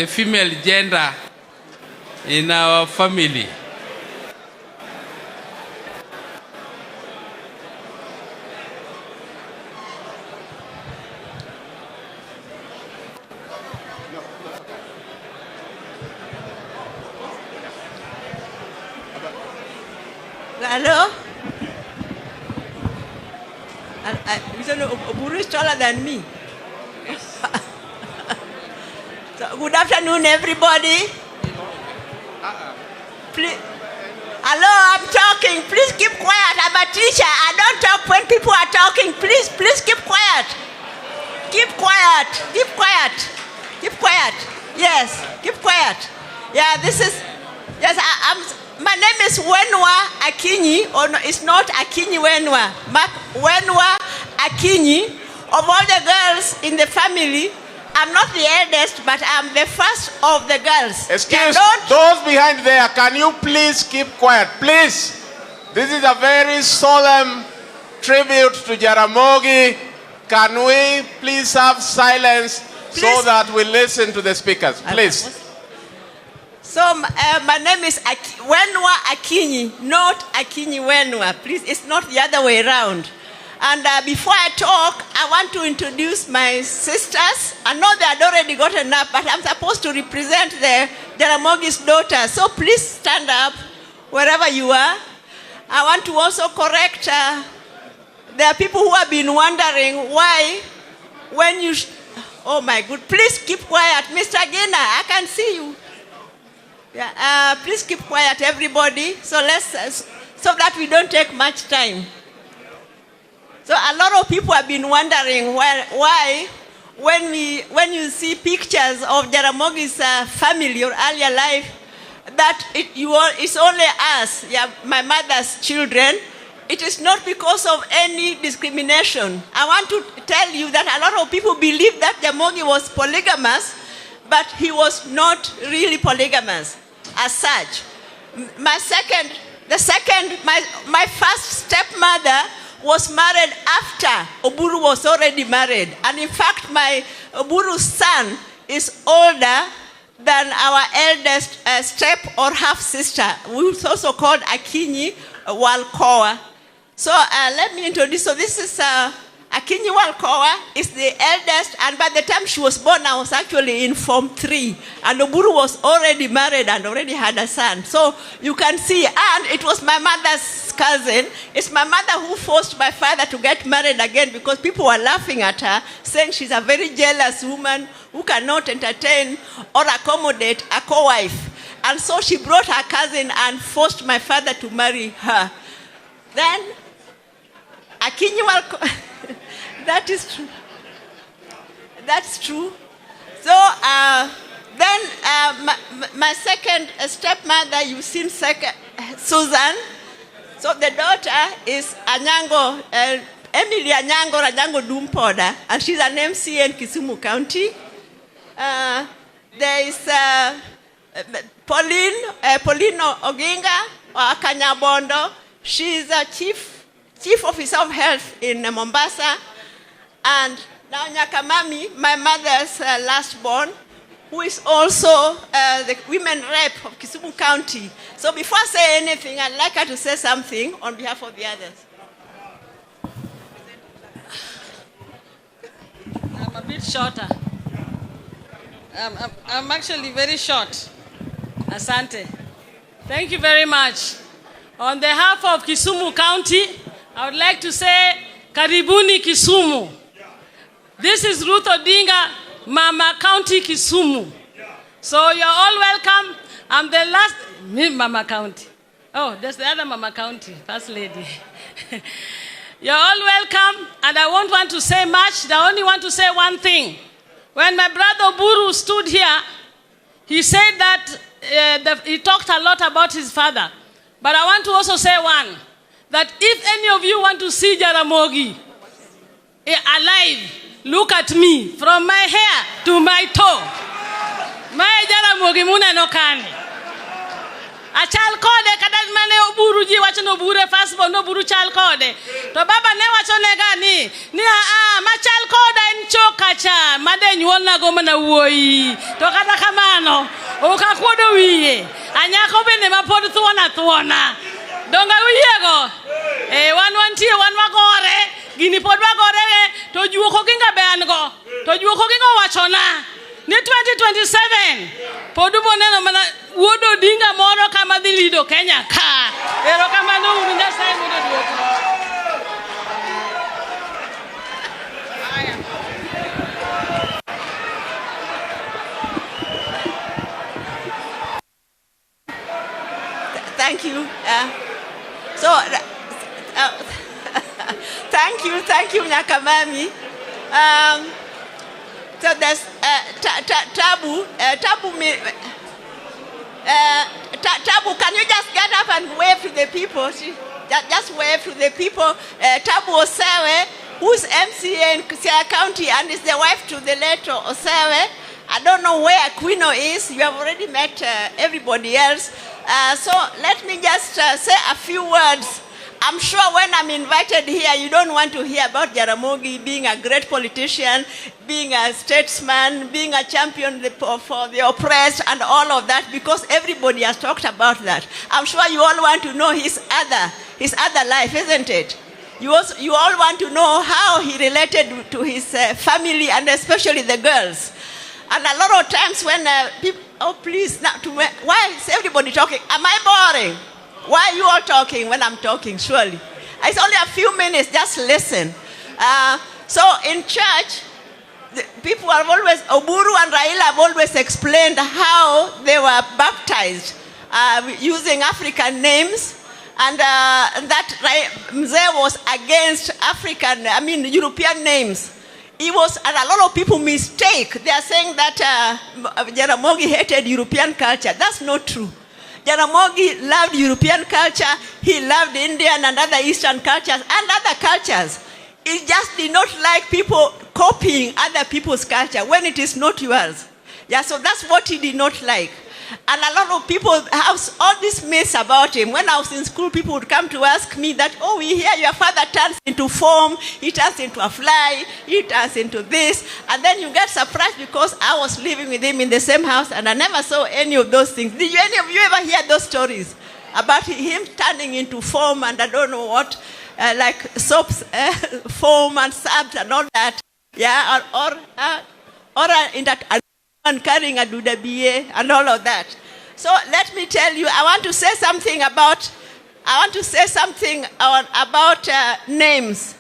female gender in our family. Hello? Buru is taller than me. So, good afternoon, everybody. Please. Hello, I'm talking. Please keep quiet. I'm a teacher. I don't talk when people are talking. Please keep quiet. Keep quiet. Keep quiet. Keep quiet. Yes, keep quiet. Yeah, this is, yes, my name is Wenwa Akinyi, or no, it's not Akinyi Wenwa. Wenwa Akinyi. Of all the girls in the family, I'm not the eldest, but I'm the first of the girls. Excuse those behind there, can you please keep quiet? Please. This is a very solemn tribute to Jaramogi. Can we please have silence so that we listen to the speakers? Please. So my name is Wenwa Akinyi, not Akinyi Wenwa. Please, it's not the other way around. And before I talk, I want to introduce my sisters. I know they had already gotten up, but I'm supposed to represent the Jaramogi's daughter. So please stand up wherever you are. I want to also correct, there are people who have been wondering why, when you, oh my God, please keep quiet. Mr. Gina, I can see you. Yeah, please keep quiet, everybody. So so that we don't take much time. So a lot of people have been wondering why when you see pictures of Jaramogi's family or earlier life, that it's only us, my mother's children. It is not because of any discrimination. I want to tell you that a lot of people believe that Jaramogi was polygamous, but he was not really polygamous as such. My first stepmother was married after Oburu was already married. And in fact, my Oburu's son is older than our eldest step or half-sister, who is also called Akinyi Walkoa. So let me introduce. So this is Akinyi Walkowa is the eldest, and by the time she was born, I was actually in Form 3. And Oburu was already married and already had a son. So you can see, and it was my mother's cousin. It's my mother who forced my father to get married again because people were laughing at her, saying she's a very jealous woman who cannot entertain or accommodate a co-wife. And so she brought her cousin and forced my father to marry her. Then, Akinyi Walkowa, that is true. That's true. So, then my second stepmother, you've seen Susan. So the daughter is Anyango, Emily Anyango Dumpoda, and she's an MC in Kisumu County. There is Pauline Oginga Kanyabondo. She's a chief officer of health in Mombasa. And now Nyakamami, my mother's last born, who is also the women rep of Kisumu County. So before I say anything, I'd like her to say something on behalf of the others. I'm a bit shorter. I'm actually very short. Asante. Thank you very much. On behalf of Kisumu County, I would like to say, Karibuni Kisumu. This is Ruth Odinga, Mama County Kisumu. So you're all welcome. I'm the last, Mama County. Oh, there's the other Mama County, First Lady. You're all welcome, and I won't want to say much. I only want to say one thing. When my brother Buru stood here, he said that he talked a lot about his father. But I want to also say one, that if any of you want to see Jaramogi alive, look at me, from my hair to my toe. My Jaramogi muna no kani. Achal kode kadal mane oburu ji wacho no bure first born no buru chal kode. To baba ne wacho ne gani ni ma chal kode en choka cha made nyuol na go mana wuoyi. To kata kamano o ka kodo wiye. Anyako bende ma pod thuona. Donga wiye go. Wan tie wan magore. Gini pod wagore to juoko ginga be an go. To juoko ginga wachona. Ni 2027 podumo neno mana wuodo Odinga moro kama dhi lido Kenya ka. Ero kamano uru Nyasaye mondo duoko. Thank you. Thank you, Nyakamami. So there's Tabu. Tabu, can you just get up and wave to the people? Just wave to the people. Tabu Osewe, who's MCA in Kisia County and is the wife to the late Osewe. I don't know where Aquino is. You have already met everybody else. So let me just say a few words. I'm sure when I'm invited here, you don't want to hear about Jaramogi being a great politician, being a statesman, being a champion for the oppressed and all of that, because everybody has talked about that. I'm sure you all want to know his other life, isn't it? You all want to know how he related to his family and especially the girls. And a lot of times when people, oh please, why is everybody talking? Am I boring? Why are you all talking when I'm talking, surely? It's only a few minutes, just listen. So in church, people have always, Oburu and Raila have always explained how they were baptized using African names. And that Mzee was against European names. And a lot of people mistake. They are saying that Jaramogi hated European culture. That's not true. Jaramogi loved European culture. He loved Indian and other Eastern cultures and other cultures. He just did not like people copying other people's culture when it is not yours. Yeah, so that's what he did not like. And a lot of people have all these myths about him. When I was in school, people would come to ask me that, oh, we hear your father turns into foam, he turns into a fly, he turns into this. And then you get surprised because I was living with him in the same house and I never saw any of those things. Did any of you ever hear those stories about him turning into foam and I don't know what? like soaps, foam and sabs and all that. Yeah, or in that and carrying a dudabiye and all of that. So let me tell you, I want to say something about names.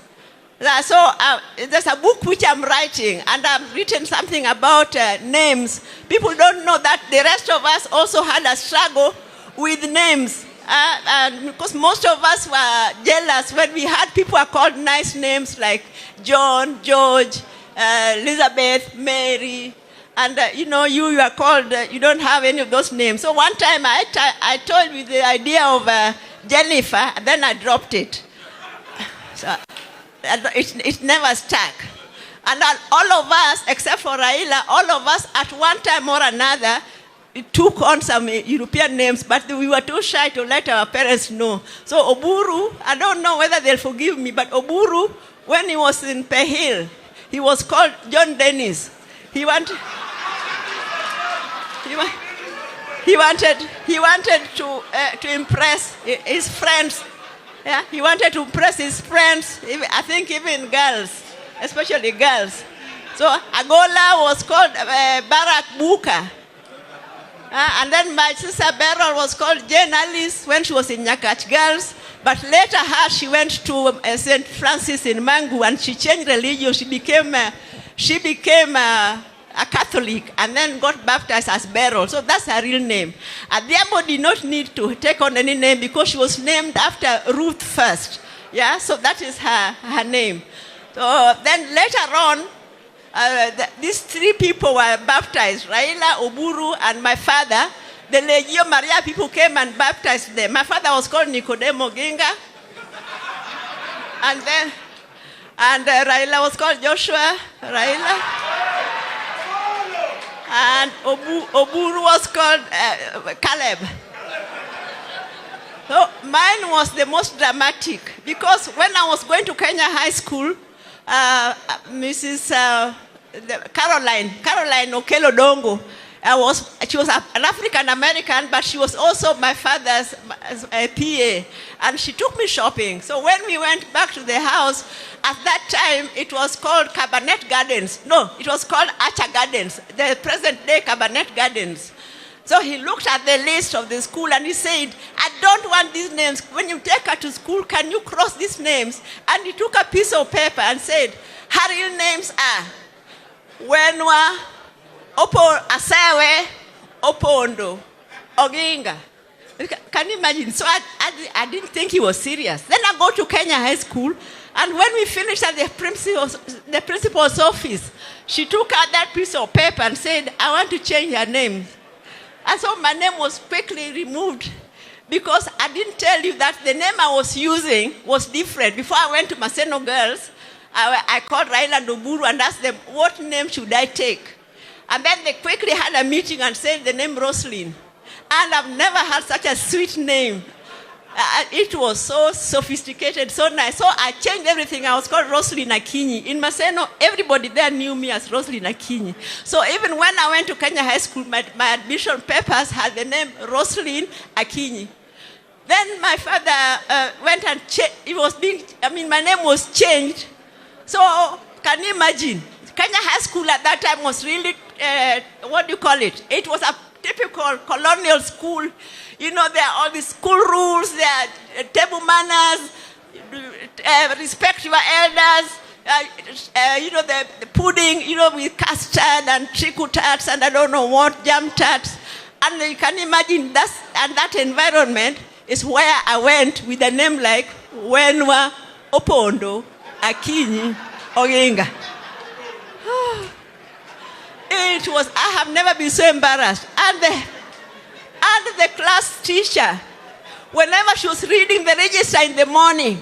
So there's a book which I'm writing, and I've written something about names. People don't know that the rest of us also had a struggle with names. Because most of us were jealous when we had people who called nice names like John, George, Elizabeth, Mary. And you are called, you don't have any of those names. So one time I toyed with the idea of Jennifer, and then I dropped it. So it never stuck. And all of us, except for Raila, all of us at one time or another took on some European names, but we were too shy to let our parents know. So Oburu, I don't know whether they'll forgive me, but Oburu, when he was in Pehil, he was called John Dennis. He wanted to impress his friends. Yeah, he wanted to impress his friends. I think even girls, especially girls. So Agola was called Barack Buka. And then my sister Beryl was called Jane Alice when she was in Nyakach Girls. But later she went to St. Francis in Mangu, and she changed religion. She became a Catholic, and then got baptized as Beryl. So that's her real name. Adhiambo did not need to take on any name because she was named after Ruth first. Yeah, so that is her name. So then later on, these three people were baptized, Raila, Oburu, and my father. The Legio Maria people came and baptized them. My father was called Nicodemo Oginga. And Raila was called Joshua Raila. And Oburu was called Caleb. So mine was the most dramatic because when I was going to Kenya High School, Mrs. Caroline Okelo Dongo, she was an African American, but she was also my father's PA, and she took me shopping. So when we went back to the house, at that time it was called Cabernet Gardens. No, it was called Archer Gardens, the present day Cabernet Gardens. So he looked at the list of the school and he said, I don't want these names. When you take her to school, can you cross these names? And he took a piece of paper and said, her real names are Wenwa, Asewe, Opondo, Oginga. Can you imagine? So I didn't think he was serious. Then I go to Kenya High School, and when we finished at the principal's office, she took out that piece of paper and said, I want to change her name. And so my name was quickly removed because I didn't tell you that the name I was using was different. Before I went to Maseno Girls, I called Raila and Oburu and asked them, what name should I take? And then they quickly had a meeting and said the name Roslyn. And I've never had such a sweet name. It was so sophisticated, so nice. So I changed everything. I was called Roslyn Akinyi. In Maseno, everybody there knew me as Roslyn Akinyi. So even when I went to Kenya High School, my admission papers had the name Roslyn Akinyi. Then my father went and my name was changed. So can you imagine? Kenya High School at that time was really, what do you call it? It was a typical colonial school. You know, there are all these school rules, there are table manners, respect your elders, the pudding, with custard and trickle tarts and I don't know what, jam tarts. And you can imagine that environment is where I went with a name like Wenwa, Opondo, Akinyi, Oginga. I have never been so embarrassed. And the class teacher, whenever she was reading the register in the morning,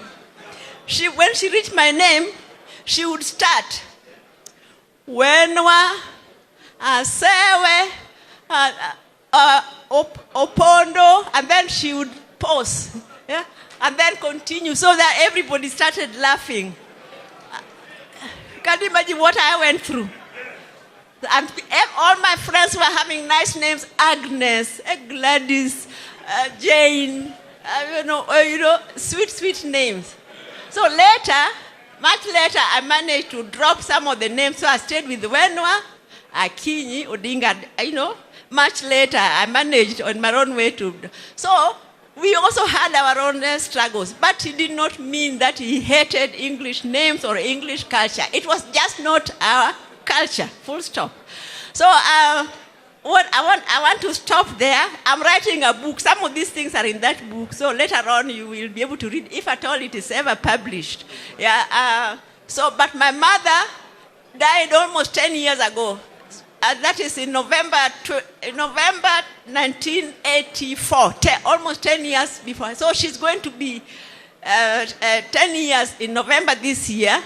when she reached my name, she would start, Wenwa, Asewe, Opondo, and then she would pause, yeah? And then continue, so that everybody started laughing. Can you imagine what I went through? And all my friends were having nice names, Agnes, Gladys, Jane, sweet names. So later, much later, I managed to drop some of the names. So I stayed with Wenwa, Akinyi, Odinga, Much later, I managed on my own way to. So we also had our own struggles, but it did not mean that he hated English names or English culture. It was just not our culture, full stop. So what I want to stop there. I'm writing a book. Some of these things are in that book. So later on, you will be able to read, if at all it is ever published. Yeah. But my mother died almost 10 years ago. That is in November 1984, almost 10 years before. So she's going to be 10 years in November this year.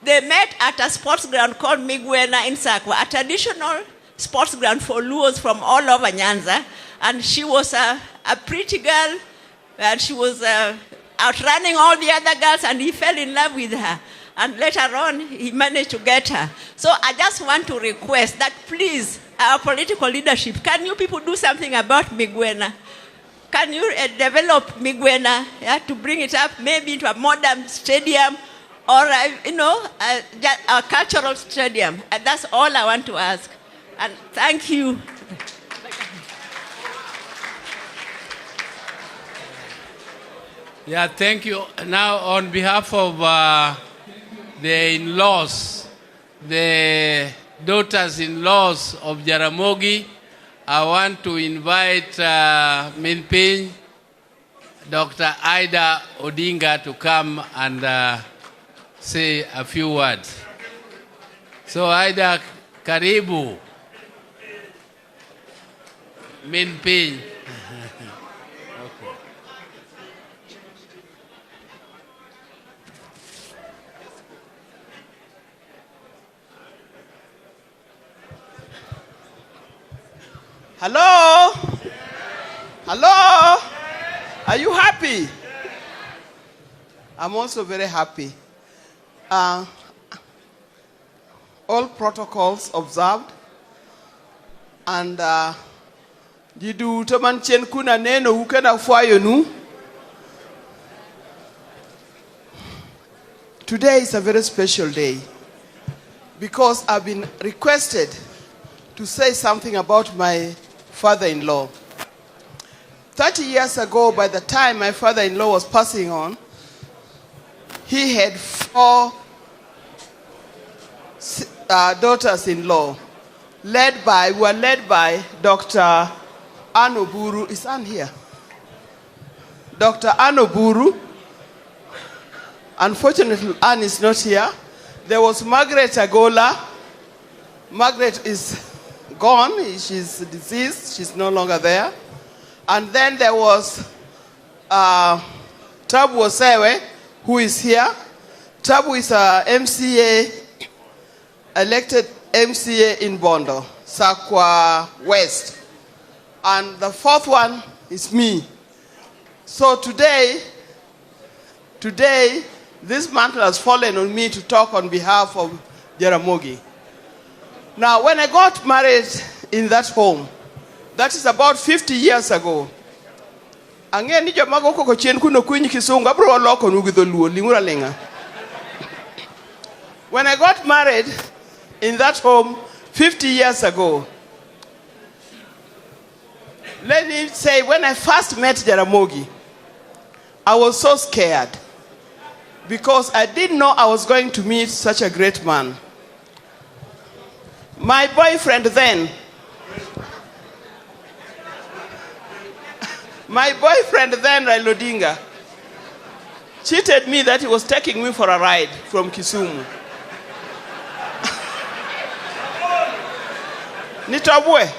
They met at a sports ground called Migwena in Sakwa, a traditional sports ground for Luos from all over Nyanza. And she was a pretty girl, and she was outrunning all the other girls, and he fell in love with her. And later on, he managed to get her. So I just want to request that please, our political leadership, can you people do something about Migwena? Can you develop Migwena to bring it up maybe into a modern stadium or, a cultural stadium? And that's all I want to ask. And thank you. Yeah, thank you. Now, on behalf of the in-laws, the daughters-in-laws of Jaramogi, I want to invite Minpin, Dr. Ida Odinga, to come and say a few words. So, Ida, karibu. Minpin. Hello? Hello? Are you happy? I'm also very happy. All protocols observed. And didu taman chen kuna neno ukena fuayo nu. Today is a very special day because I've been requested to say something about my father-in-law. 30 years ago, by the time my father-in-law was passing on, he had 4 daughters-in-law, were led by Dr. Anoburu. Is Ann here? Dr. Anoburu. Unfortunately, Ann is not here. There was Margaret Agola. Margaret is gone. She's deceased. She's no longer there. And then there was Tabu Osewe, who is here. Tabu is a MCA, elected MCA in Bondo, Sakwa West. And the 4th one is me. So today, this mantle has fallen on me to talk on behalf of Jaramogi. Now, when I got married in that home, that is about 50 years ago. When I got married in that home 50 years ago, let me say, when I first met Jaramogi, I was so scared because I didn't know I was going to meet such a great man. My boyfriend then, Raila Odinga, cheated me that he was taking me for a ride from Kisumu. Nitabwe.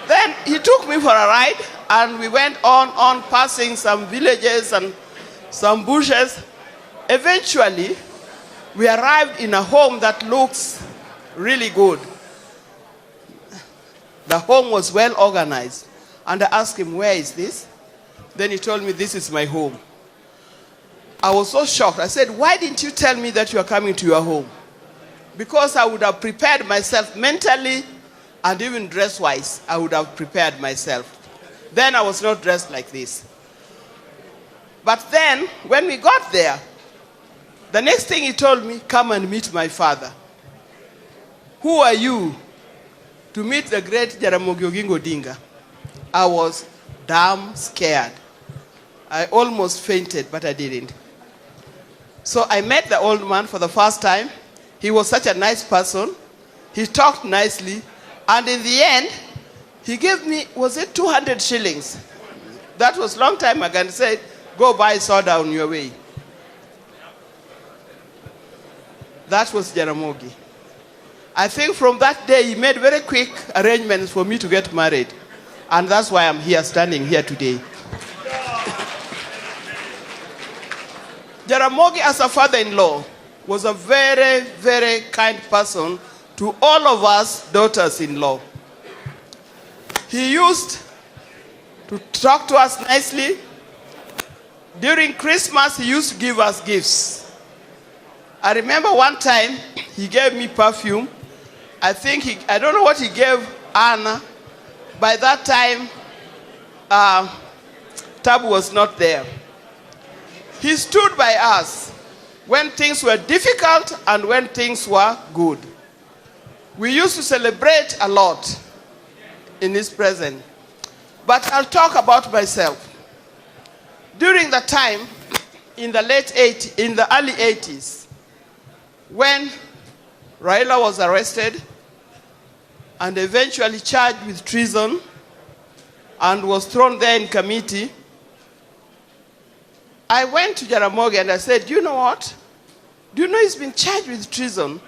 Then he took me for a ride and we went on passing some villages and some bushes. Eventually, we arrived in a home that looks really good. The home was well organized. And I asked him, where is this? Then he told me, this is my home. I was so shocked. I said, why didn't you tell me that you are coming to your home? Because I would have prepared myself mentally and even dress-wise. I would have prepared myself. Then I was not dressed like this. But then, when we got there, the next thing he told me, come and meet my father. Who are you to meet the great Jaramogi Oginga Odinga? I was damn scared. I almost fainted, but I didn't. So I met the old man for the first time. He was such a nice person. He talked nicely. And in the end, he gave me, was it 200 shillings? That was a long time ago. And he said, go buy soda on your way. That was Jaramogi. I think from that day, he made very quick arrangements for me to get married. And that's why I'm here, standing here today. Jaramogi, as a father-in-law, was a very, very kind person to all of us daughters-in-law. He used to talk to us nicely. During Christmas, he used to give us gifts. I remember one time, he gave me perfume. I don't know what he gave Anna. By that time, Tabu was not there. He stood by us when things were difficult and when things were good. We used to celebrate a lot in his presence. But I'll talk about myself. During the time, in the early 80s, when Raila was arrested and eventually charged with treason and was thrown there in committee, I went to Jaramogi and I said, do you know what? Do you know he's been charged with treason?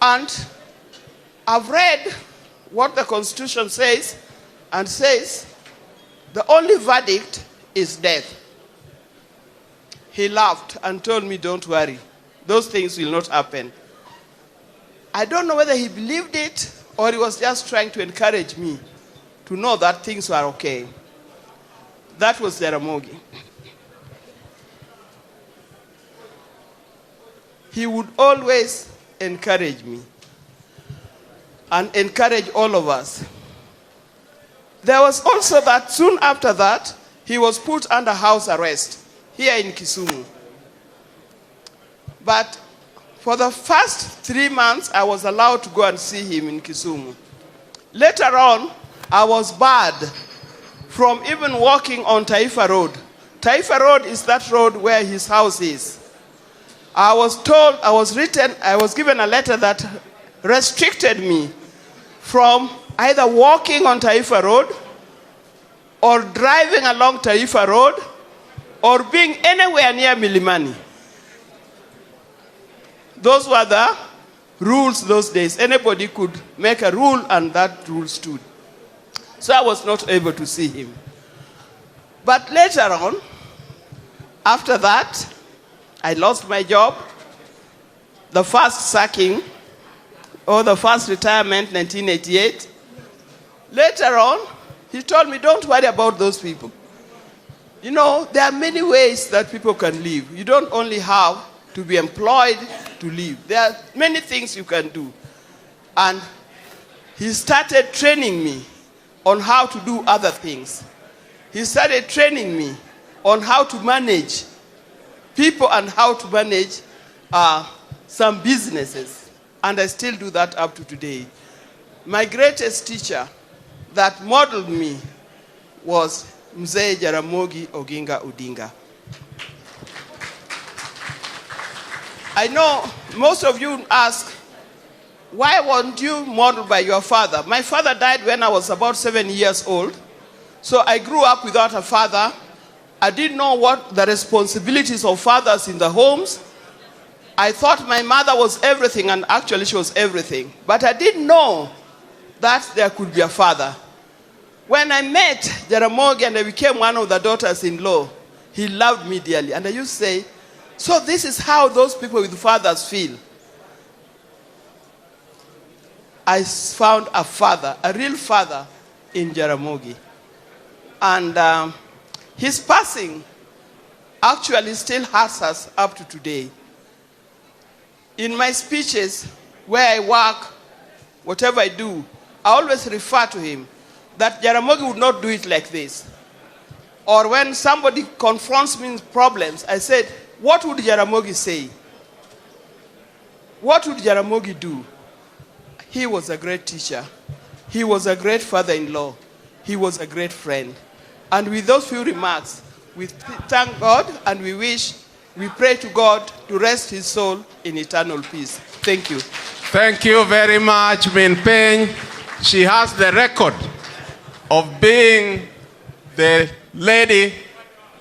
And I've read what the Constitution says and says the only verdict is death. He laughed and told me, don't worry. Those things will not happen. I don't know whether he believed it or he was just trying to encourage me to know that things were okay. That was Jaramogi. He would always encourage me and encourage all of us. There was also that soon after that, he was put under house arrest here in Kisumu. But for the first 3 months, I was allowed to go and see him in Kisumu. Later on, I was barred from even walking on Taifa Road. Taifa Road is that road where his house is. I was given a letter that restricted me from either walking on Taifa Road or driving along Taifa Road or being anywhere near Milimani. Those were the rules those days. Anybody could make a rule and that rule stood. So I was not able to see him. But later on, after that, I lost my job. The first sacking, or the first retirement, 1988. Later on, he told me, don't worry about those people. You know, there are many ways that people can live. You don't only have to be employed to live. There are many things you can do. And he started training me on how to do other things. He started training me on how to manage people and how to manage some businesses. And I still do that up to today. My greatest teacher that modeled me was Mzee Jaramogi Oginga Odinga. I know most of you ask, why weren't you modeled by your father? My father died when I was about 7 years old. So I grew up without a father. I didn't know what the responsibilities of fathers in the homes. I thought my mother was everything, and actually she was everything. But I didn't know that there could be a father. When I met Jaramogi and I became one of the daughters-in-law, he loved me dearly. And I used to say, so this is how those people with fathers feel. I found a father, a real father in Jaramogi. And his passing actually still hurts us up to today. In my speeches, where I work, whatever I do, I always refer to him, that Jaramogi would not do it like this. or when somebody confronts me with problems, I said, what would Jaramogi say? What would Jaramogi do? He was a great teacher. He was a great father-in-law. He was a great friend. And with those few remarks, we thank God and we pray to God to rest his soul in eternal peace. Thank you. Thank you very much, Min Peng. She has the record of being the lady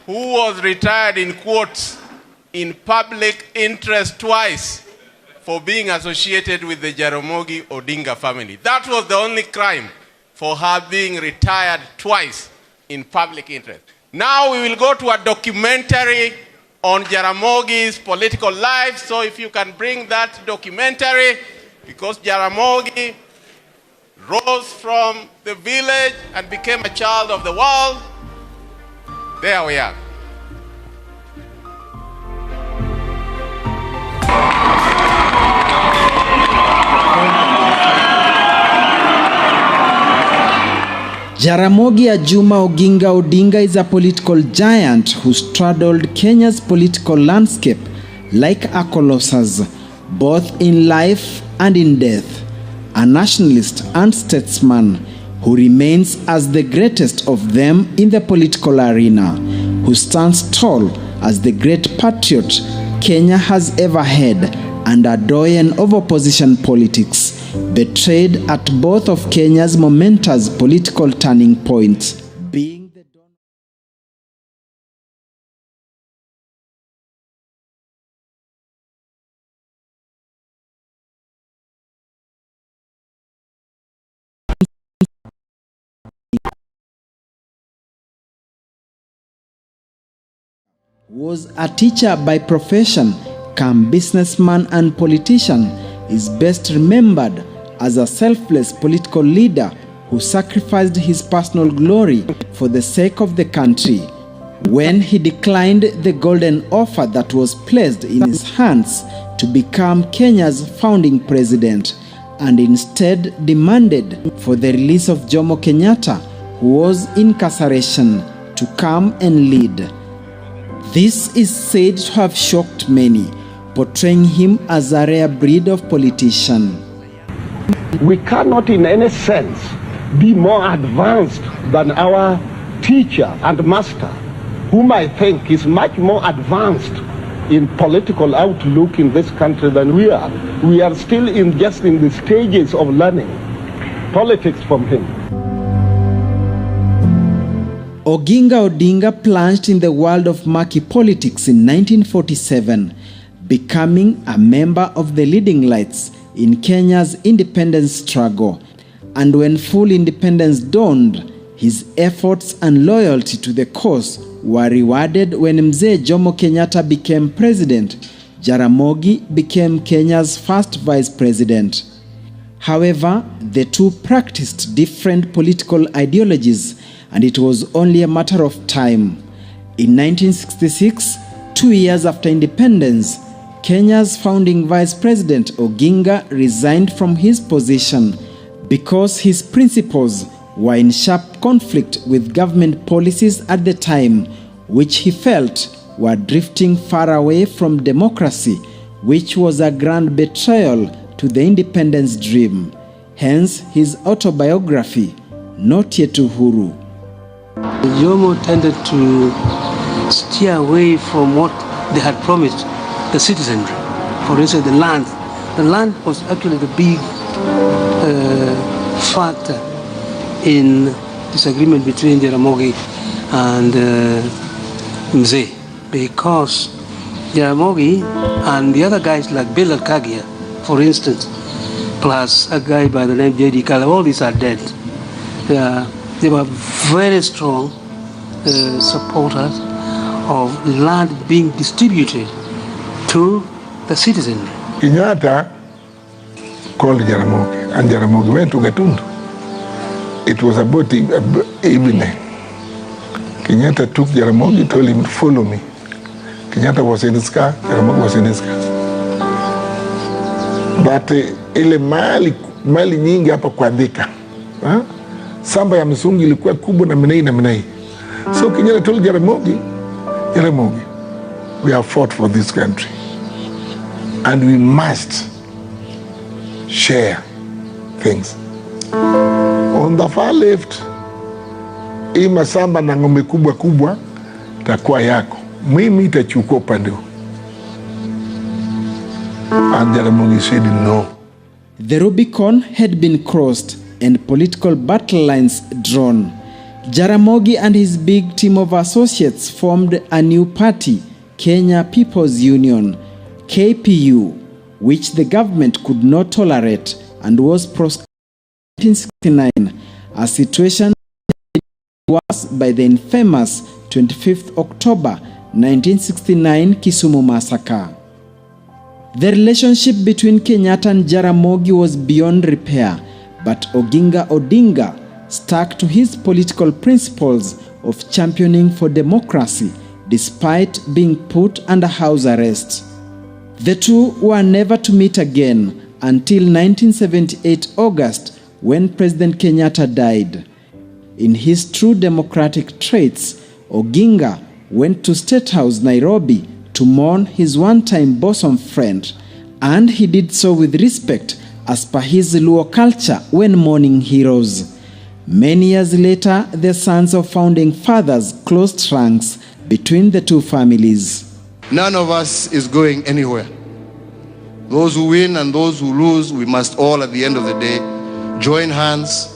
who was retired in quotes in public interest twice for being associated with the Jaramogi Odinga family. That was the only crime for her being retired twice in public interest. Now we will go to a documentary on Jaramogi's political life. So if you can bring that documentary, because Jaramogi rose from the village and became a child of the world. There we are. Jaramogi Oginga Odinga is a political giant who straddled Kenya's political landscape like a colossus, both in life and in death. A nationalist and statesman who remains as the greatest of them in the political arena, who stands tall as the great patriot Kenya has ever had and a doyen of opposition politics, betrayed at both of Kenya's momentous political turning points, being the was a teacher by profession, come businessman and politician, is best remembered as a selfless political leader who sacrificed his personal glory for the sake of the country. When he declined the golden offer that was placed in his hands to become Kenya's founding president, and instead demanded for the release of Jomo Kenyatta, who was in incarceration, to come and lead. This is said to have shocked many, portraying him as a rare breed of politician. We cannot in any sense be more advanced than our teacher and master, whom I think is much more advanced in political outlook in this country than we are. We are still just in the stages of learning politics from him. Oginga Odinga plunged in the world of murky politics in 1947, becoming a member of the leading lights in Kenya's independence struggle. And when full independence dawned, his efforts and loyalty to the cause were rewarded when Mzee Jomo Kenyatta became president. Jaramogi became Kenya's first vice president. However, the two practiced different political ideologies, and it was only a matter of time. In 1966, 2 years after independence, Kenya's founding vice president Oginga resigned from his position because his principles were in sharp conflict with government policies at the time, which he felt were drifting far away from democracy, which was a grand betrayal to the independence dream. Hence his autobiography, Not Yet Uhuru. Jomo tended to steer away from what they had promised the citizenry. For instance, the land. The land was actually the big factor in disagreement between Jaramogi and Mzee, because Jaramogi and the other guys like Bill Kagia, for instance, plus a guy by the name J.D. Kala, all these are dead. They were very strong supporters of land being distributed to the citizenry. Kenyatta called Jaramogi, and Jaramogi went to Gatundu. It was about evening. Kenyatta took Jaramogi, told him, follow me. Kenyatta was in his car, Jaramogi was in his car. But ile mali nyingi hapa kwa Thika. Samba ya msungi ilikuwa kubwa na minai. So Kenyatta told Jaramogi, we have fought for this country and we must share things. On the far left, hii masamba na ng'ombe kubwa kubwa takuwa yako. Mimi itachukua upande huu. And Jaramogi said no. The Rubicon had been crossed and political battle lines drawn. Jaramogi and his big team of associates formed a new party, Kenya People's Union, KPU, which the government could not tolerate and was proscribed in 1969, a situation was by the infamous 25th October 1969 Kisumu massacre. The relationship between Kenyatta and Jaramogi was beyond repair, but Oginga Odinga stuck to his political principles of championing for democracy despite being put under house arrest. The two were never to meet again until 1978 August, when President Kenyatta died. In his true democratic traits, Oginga went to State House, Nairobi, to mourn his one-time bosom friend, and he did so with respect as per his Luo culture when mourning heroes. Many years later, the sons of founding fathers closed ranks between the two families. None of us is going anywhere. Those who win and those who lose, we must all at the end of the day join hands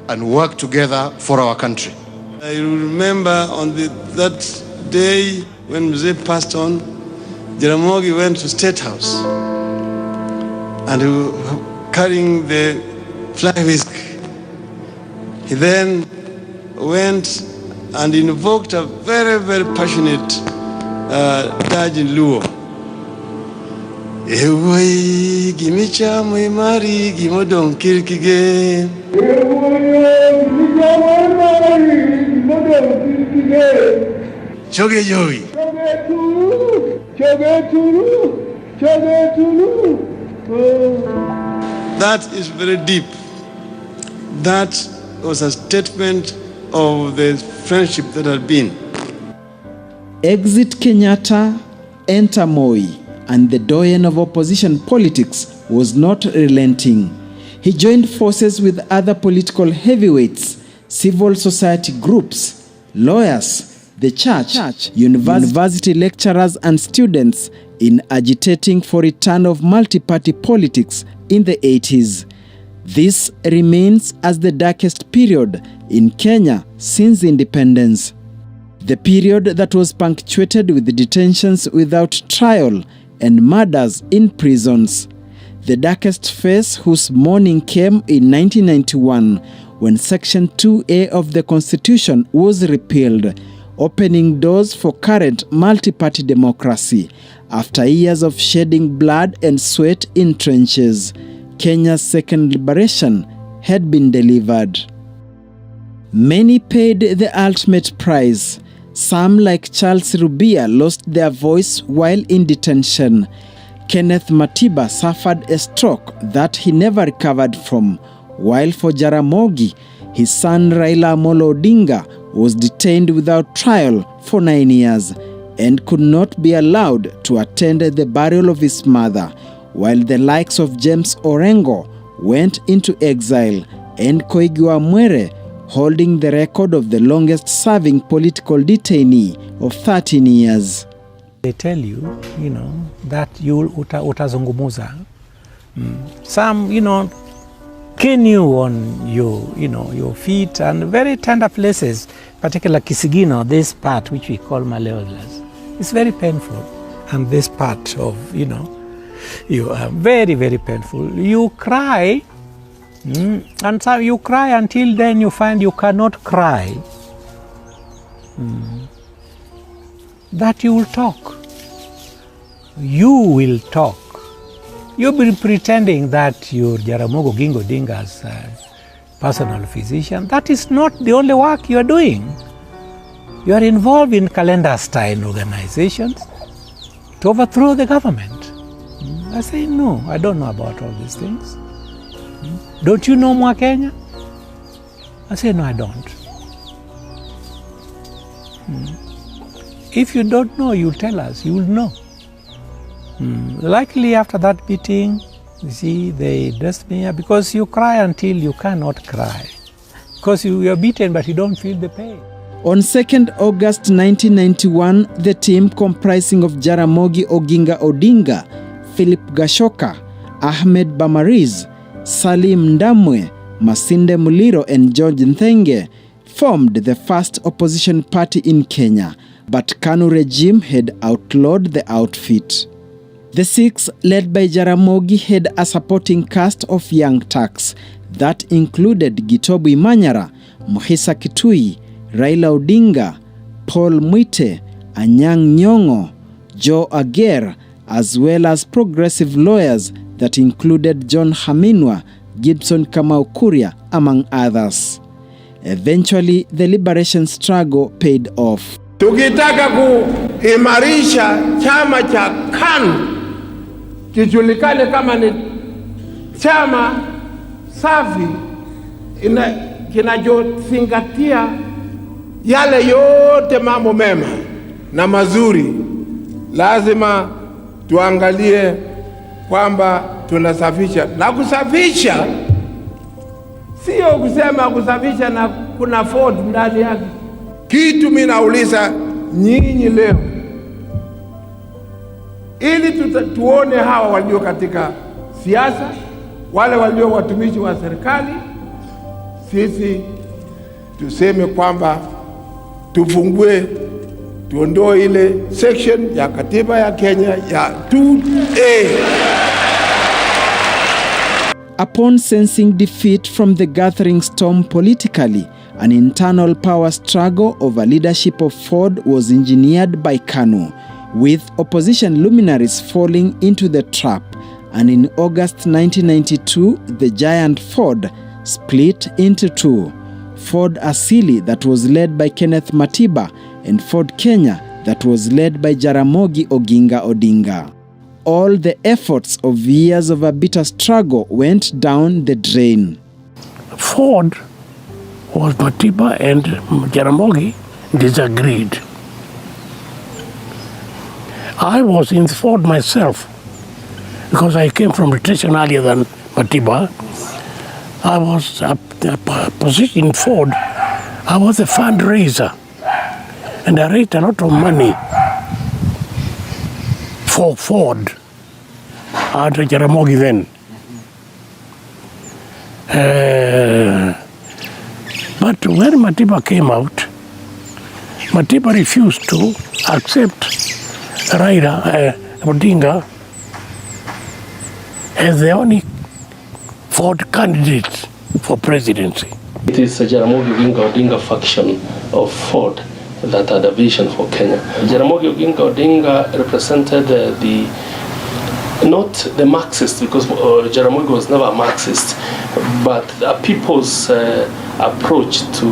and work together for our country. I remember on that day when Mzee passed on, Jaramogi went to State House and carrying the fly whisk. He then went and invoked a very, very passionate dirge in Luo. Ewoi gimicha mwimari gimodong kirkige. Choge jogi. That is very deep. That was a statement of the friendship that had been. Exit Kenyatta, enter Moi, and the doyen of opposition politics was not relenting. He joined forces with other political heavyweights, civil society groups, lawyers, the church, university lecturers and students in agitating for return of multi-party politics in the 80s. This remains as the darkest period in Kenya since independence. The period that was punctuated with detentions without trial and murders in prisons. The darkest phase whose morning came in 1991 when Section 2A of the Constitution was repealed, opening doors for current multi-party democracy. After years of shedding blood and sweat in trenches, Kenya's second liberation had been delivered. Many paid the ultimate price. Some, like Charles Rubia, lost their voice while in detention. Kenneth Matiba suffered a stroke that he never recovered from, while for Jaramogi, his son Raila Amolo Odinga was detained without trial for 9 years and could not be allowed to attend the burial of his mother, while the likes of James Orengo went into exile and Koigi Wamwere holding the record of the longest-serving political detainee of 13 years. They tell you, that you utazungumuza. Some, cane you on your feet and very tender places, particularly Kisigino, this part which we call Maleolas. It's very painful. And this part of, you are very, very painful. You cry, and so you cry until then you find you cannot cry. That you will talk. You will talk. You've been pretending that you're Jaramogi Oginga Odinga's personal physician. That is not the only work you are doing. You are involved in calendar-style organizations to overthrow the government. I say, no, I don't know about all these things. Don't you know Mwa Kenya? I say, no, I don't. if you don't know, you'll tell us, you will know. Likely after that meeting, you see, they dressed me up because you cry until you cannot cry. Because you are beaten, but you don't feel the pain. On 2nd August 1991, the team comprising of Jaramogi Oginga Odinga, Philip Gashoka, Ahmed Bamariz, Salim Ndamwe, Masinde Muliro and George Nthenge formed the first opposition party in Kenya, but KANU regime had outlawed the outfit. The six, led by Jaramogi, had a supporting cast of young Turks that included Gitobu Imanyara, Muhisa Kitui, Raila Odinga, Paul Mwite, Anyang' Nyong'o, Joe Ager, as well as progressive lawyers that included John Haminwa, Gibson Kamau Kuria, among others. Eventually, the liberation struggle paid off. Tukitaka kuimarisha chama cha KANU kijulikane kama ni chama safi kinachozingatia yale yote mambo mema na mazuri, lazima tuangalie kwamba tunasafisha. Na kusafisha sio kusema kusafisha na kuna Ford ndani yake. Kitu mimi nauliza nyinyi leo, ili tuone hawa walio katika siasa, wale walio watumishi wa serikali, sisi tuseme kwamba tufungue, tuondoe ile section ya katiba ya Kenya ya 2A. Upon sensing defeat from the gathering storm politically, an internal power struggle over leadership of Ford was engineered by KANU, with opposition luminaries falling into the trap. And in August 1992, the giant Ford split into two. Ford Asili, that was led by Kenneth Matiba, and Ford Kenya, that was led by Jaramogi Oginga Odinga. All the efforts of years of a bitter struggle went down the drain. Ford was Matiba and Jaramogi disagreed. I was in Ford myself because I came from rotation earlier than Matiba. I was a position in Ford. I was a fundraiser and I raised a lot of money for Ford under Jaramogi then. But when Matiba came out, Matiba refused to accept Raila Odinga as the only Ford candidate for presidency. It is the Jaramogi Oginga Odinga faction of Ford that had a vision for Kenya. Jaramogi Oginga Odinga represented not the Marxist, because Jaramogi was never a Marxist, but a people's approach to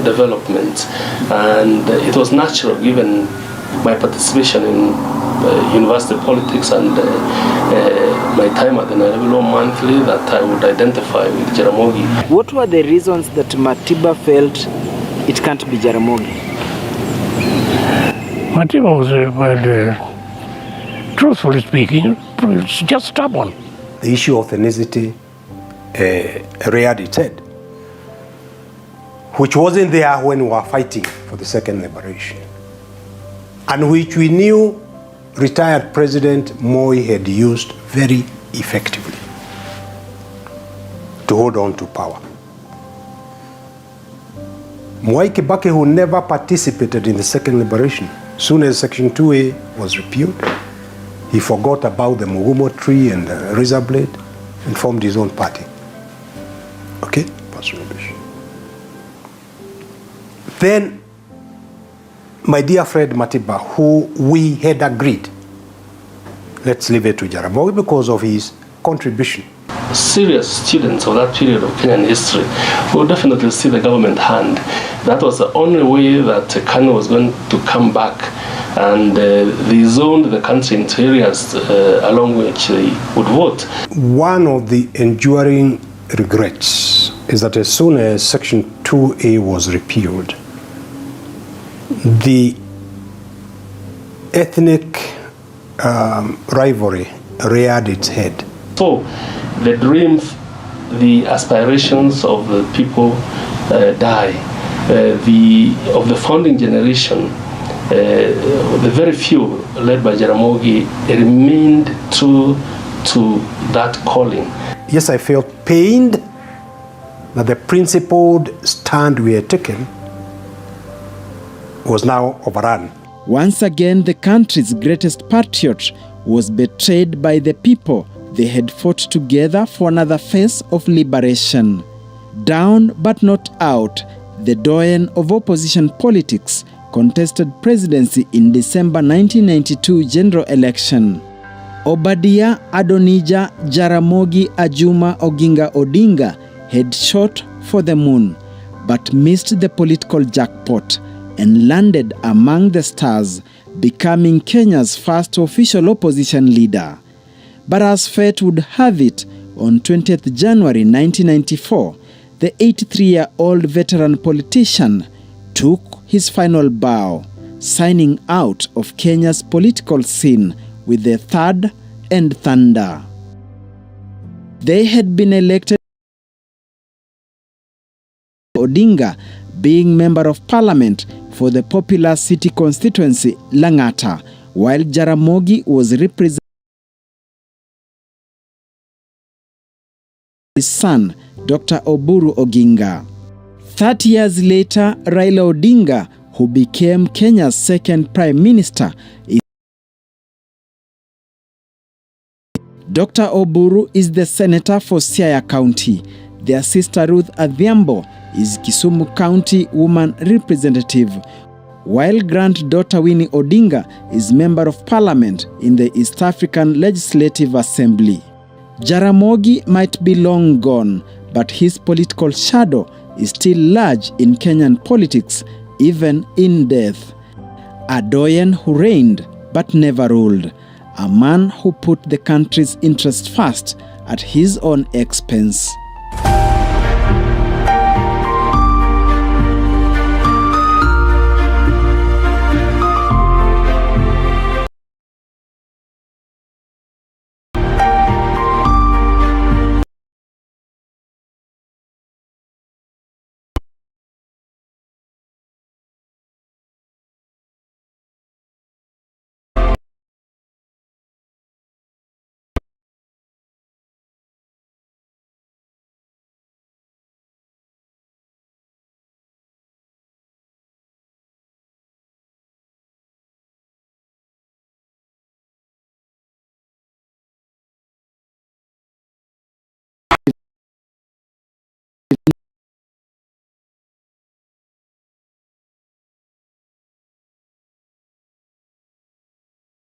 development. And it was natural, given my participation in university politics and my time at the Nairobi Law Monthly, that I would identify with Jaramogi. What were the reasons that Matiba felt it can't be Jaramogi? Matiba was, truthfully speaking, just stubborn. The issue of ethnicity reared its head, which wasn't there when we were fighting for the second liberation, and which we knew retired President Moi had used very effectively to hold on to power. Mwai Kibaki, who never participated in the second liberation, soon as Section 2A was repealed, he forgot about the Mugumo tree and the razor blade and formed his own party. Okay? Then, my dear friend Matiba, who we had agreed, let's leave it to Jaramogi because of his contribution. Serious students of that period of Kenyan history will definitely see the government hand. That was the only way that KANU was going to come back, and they zoned the country into areas along which they would vote. One of the enduring regrets is that as soon as Section 2A was repealed, the ethnic rivalry reared its head. So the dreams, the aspirations of the people die. Of the founding generation, the very few led by Jaramogi remained true to that calling. Yes, I felt pained that the principled stand we had taken was now overrun. Once again, the country's greatest patriot was betrayed by the people they had fought together for another phase of liberation. Down but not out, the doyen of opposition politics contested presidency in December 1992 general election. Obadiah Adonijah Jaramogi Oginga Odinga had shot for the moon, but missed the political jackpot and landed among the stars, becoming Kenya's first official opposition leader. But as fate would have it, on 20th January 1994, the 83-year-old veteran politician took his final bow, signing out of Kenya's political scene with the third and thunder. They had been elected, Odinga being member of parliament for the popular city constituency Lang'ata, while Jaramogi was representing his son, Dr. Oburu Oginga. 30 years later, Raila Odinga, who became Kenya's second prime minister, Dr. Oburu is the senator for Siaya County. Their sister Ruth Adhiambo is Kisumu County woman representative, while granddaughter Winnie Odinga is member of parliament in the East African Legislative Assembly. Jaramogi might be long gone, but his political shadow is still large in Kenyan politics, even in death. A doyen who reigned but never ruled. A man who put the country's interest first at his own expense.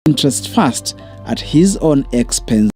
Interest first at his own expense.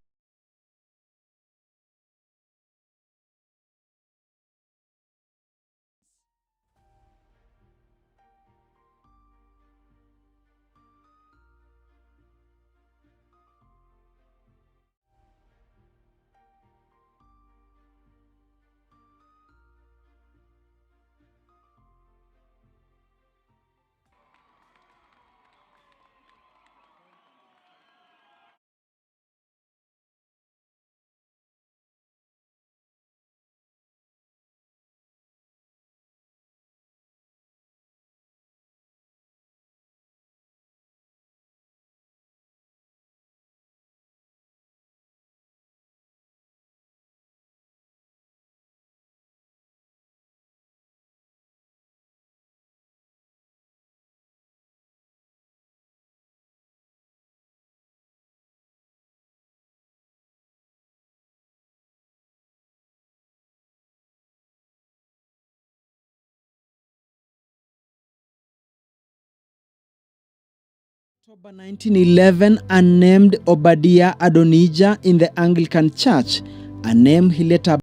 October 1911, unnamed Obadiah Adonijah in the Anglican Church, a name he later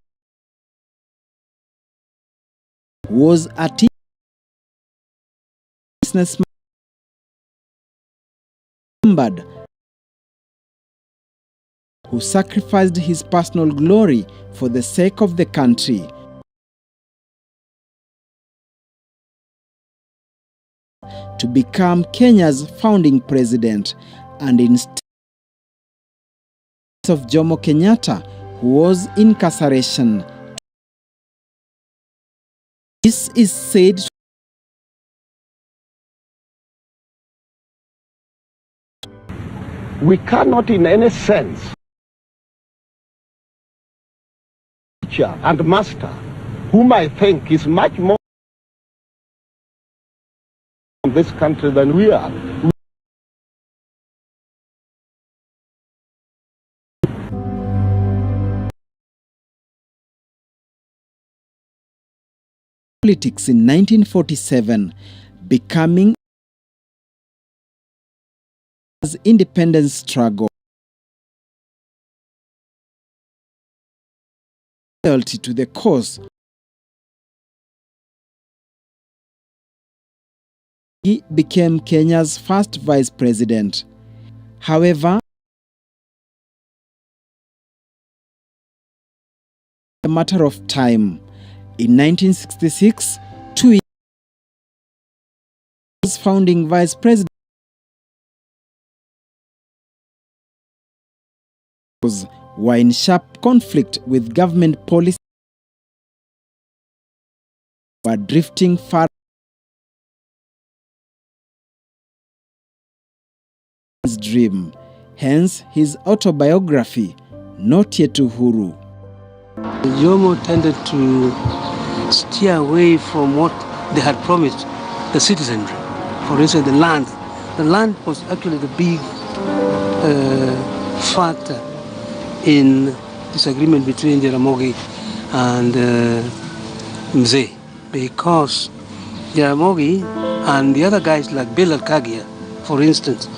was a businessman who sacrificed his personal glory for the sake of the country. to become Kenya's founding president, and instead of Jomo Kenyatta, who was in incarceration. This is said we cannot in any sense teacher and master, whom I think is much more in this country than we are. Politics in 1947, becoming as independence struggle. Loyalty to the cause. He became Kenya's first vice president. However, a matter of time. In 1966, 2 years founding vice president were in sharp conflict with government policy, were drifting far his dream, hence his autobiography, Not Yet Uhuru. Jomo tended to steer away from what they had promised the citizenry. For instance, the land. The land was actually the big factor in disagreement between Jaramogi and Mzee, because Jaramogi and the other guys like Bill Kagia, for instance,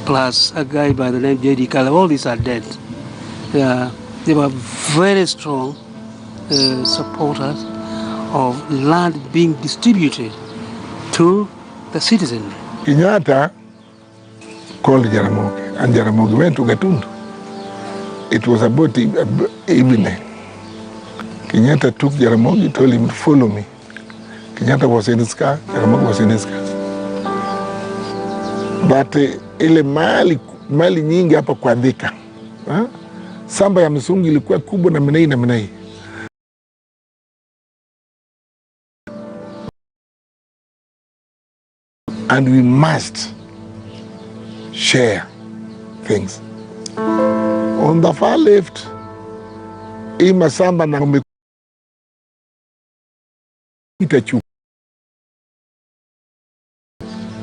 plus a guy by the name J.D. Kala, all these are dead. They were very strong supporters of land being distributed to the citizenry. Kenyatta called Jaramogi, and Jaramogi went to Gatundu. It was about evening. Kenyatta took Jaramogi, told him to follow me. Kenyatta was in his car, Jaramogi was in his car. But ile mali nyingi hapa kwa Thika. Samba ya msungi ilikuwa kubwa na minai na minai. And we must share things. On the far left, ima samba na umekuita chuku.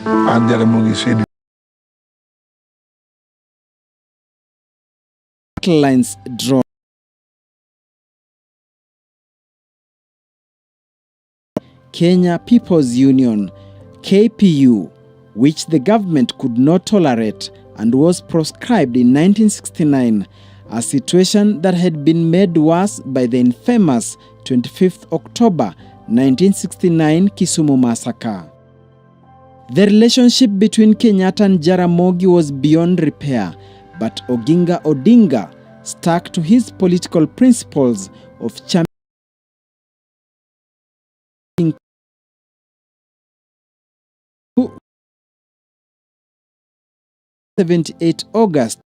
And Jaramogi said, lines drawn. Kenya People's Union, KPU, which the government could not tolerate and was proscribed in 1969, a situation that had been made worse by the infamous 25th October 1969 Kisumu massacre. The relationship between Kenyatta and Jaramogi was beyond repair, but Oginga Odinga stuck to his political principles of championing 78 August.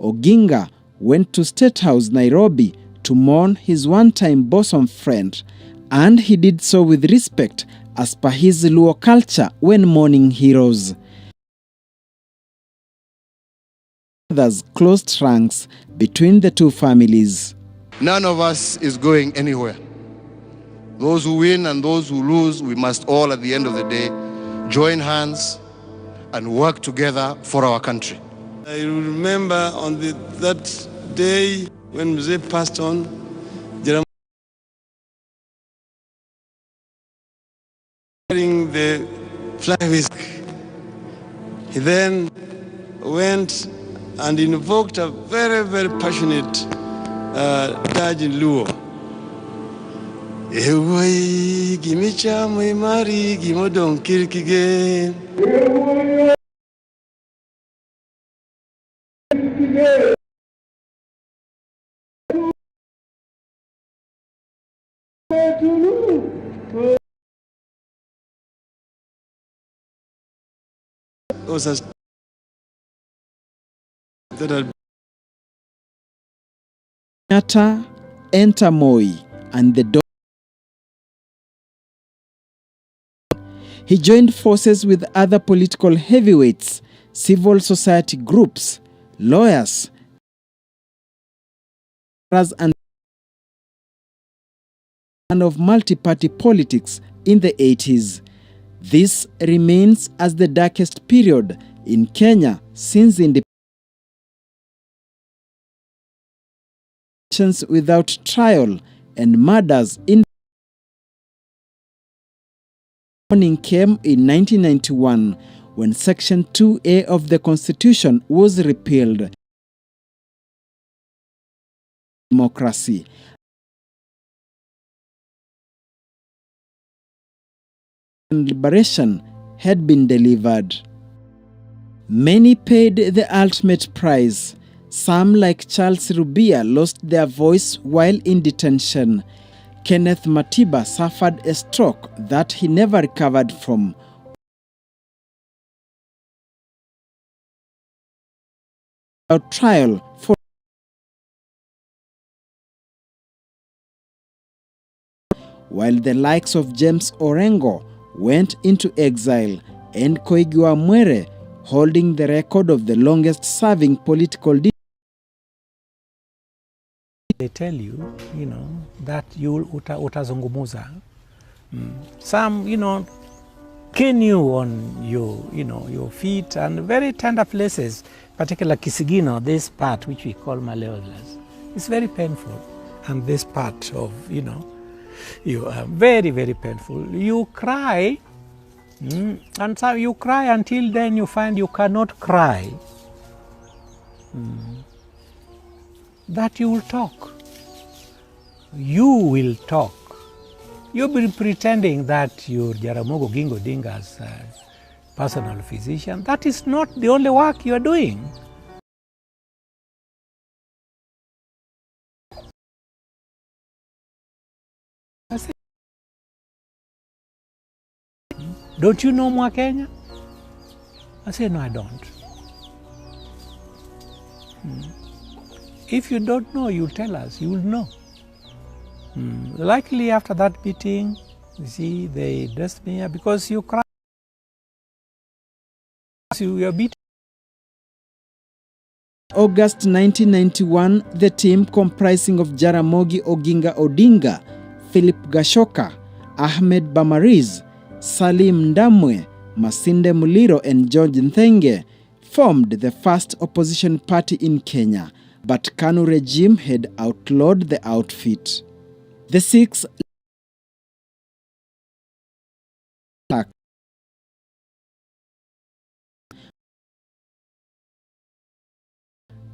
Oginga went to State House, Nairobi, to mourn his one-time bosom friend, and he did so with respect as per his Luo culture when mourning heroes. There's closed ranks between the two families. None of us is going anywhere. Those who win and those who lose, we must all at the end of the day join hands and work together for our country. I remember on that day when Mzee passed on, Jaramogi carrying the fly whisk. He then went and invoked a very, very passionate dirge in Luo. Ewoi gimicha mwimari gimodong kirkige. Yeah. Kenyatta, enter Moi, and the he joined forces with other political heavyweights, civil society groups, lawyers, and of multi-party politics in the 80s. This remains as the darkest period in Kenya since independence, without trial and murders in came in 1991 when Section 2A of the Constitution was repealed. Democracy. Liberation had been delivered. Many paid the ultimate price. Some, like Charles Rubia, lost their voice while in detention. Kenneth Matiba suffered a stroke that he never recovered from. Without trial for while the likes of James Orengo went into exile, and Koigi wa Mwere holding the record of the longest-serving political They tell you, that you utazungumuza. Some, cane you on your feet and very tender places, particularly Kisigino, this part which we call Maleolas. It's very painful. And this part of, you are very, very painful. You cry, and so you cry until then you find you cannot cry. That you will talk. You will talk. You've been pretending that you're Jaramogi Oginga Odinga's personal physician. That is not the only work you are doing. Don't you know Mwakenya? I say, no, I don't. If you don't know, you'll tell us, you will know. Likely after that meeting, you see, they dressed me up because you cried. You were beaten. August 1991, the team comprising of Jaramogi Oginga Odinga, Philip Gashoka, Ahmed Bamariz, Salim Ndamwe, Masinde Muliro, and George Nthenge formed the first opposition party in Kenya, but KANU regime had outlawed the outfit. The six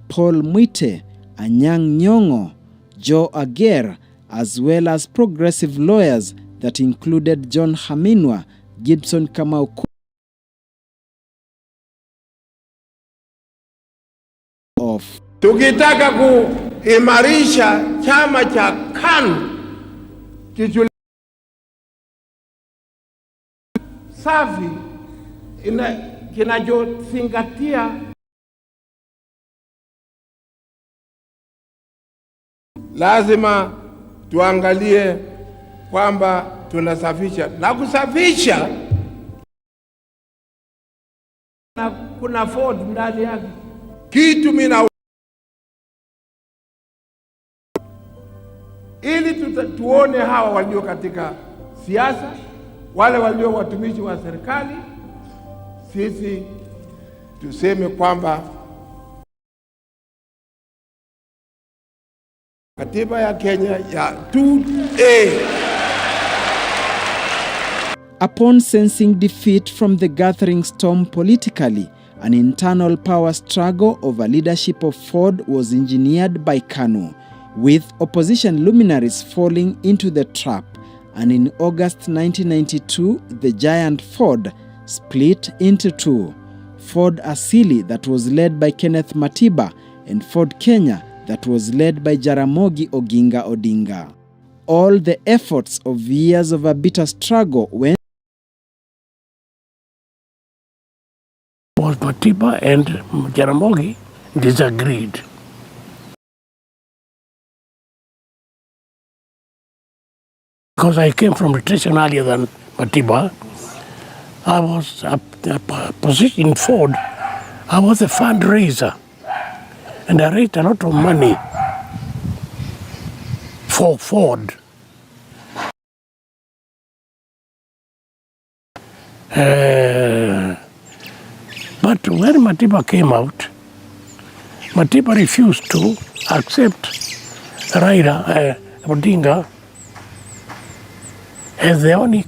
Paul Mwite, Anyang' Nyong'o, Joe Ager, as well as progressive lawyers that included John Haminwa, Gibson Kamau of Tukitaka kuimarisha chama cha KANU safi kinachozingatia lazima tuangalie kwamba tunasafisha na kusafisha na kuna Ford ndani yake kitu mina ili tuone hawa walio katika siasa, wale walio watumishi wa serikali, sisi tuseme kwamba katiba ya Kenya ya 2A. Upon sensing defeat from the gathering storm politically, an internal power struggle over leadership of Ford was engineered by KANU, with opposition luminaries falling into the trap. And in August 1992, the giant Ford split into two. Ford Asili, that was led by Kenneth Matiba, and Ford Kenya, that was led by Jaramogi Oginga Odinga. all the efforts of years of a bitter struggle when both Matiba and Jaramogi disagreed. Because I came from retention earlier than Matiba, I was a position in Ford. I was a fundraiser, and I raised a lot of money for Ford. But when Matiba came out, Matiba refused to accept Raila Odinga as the only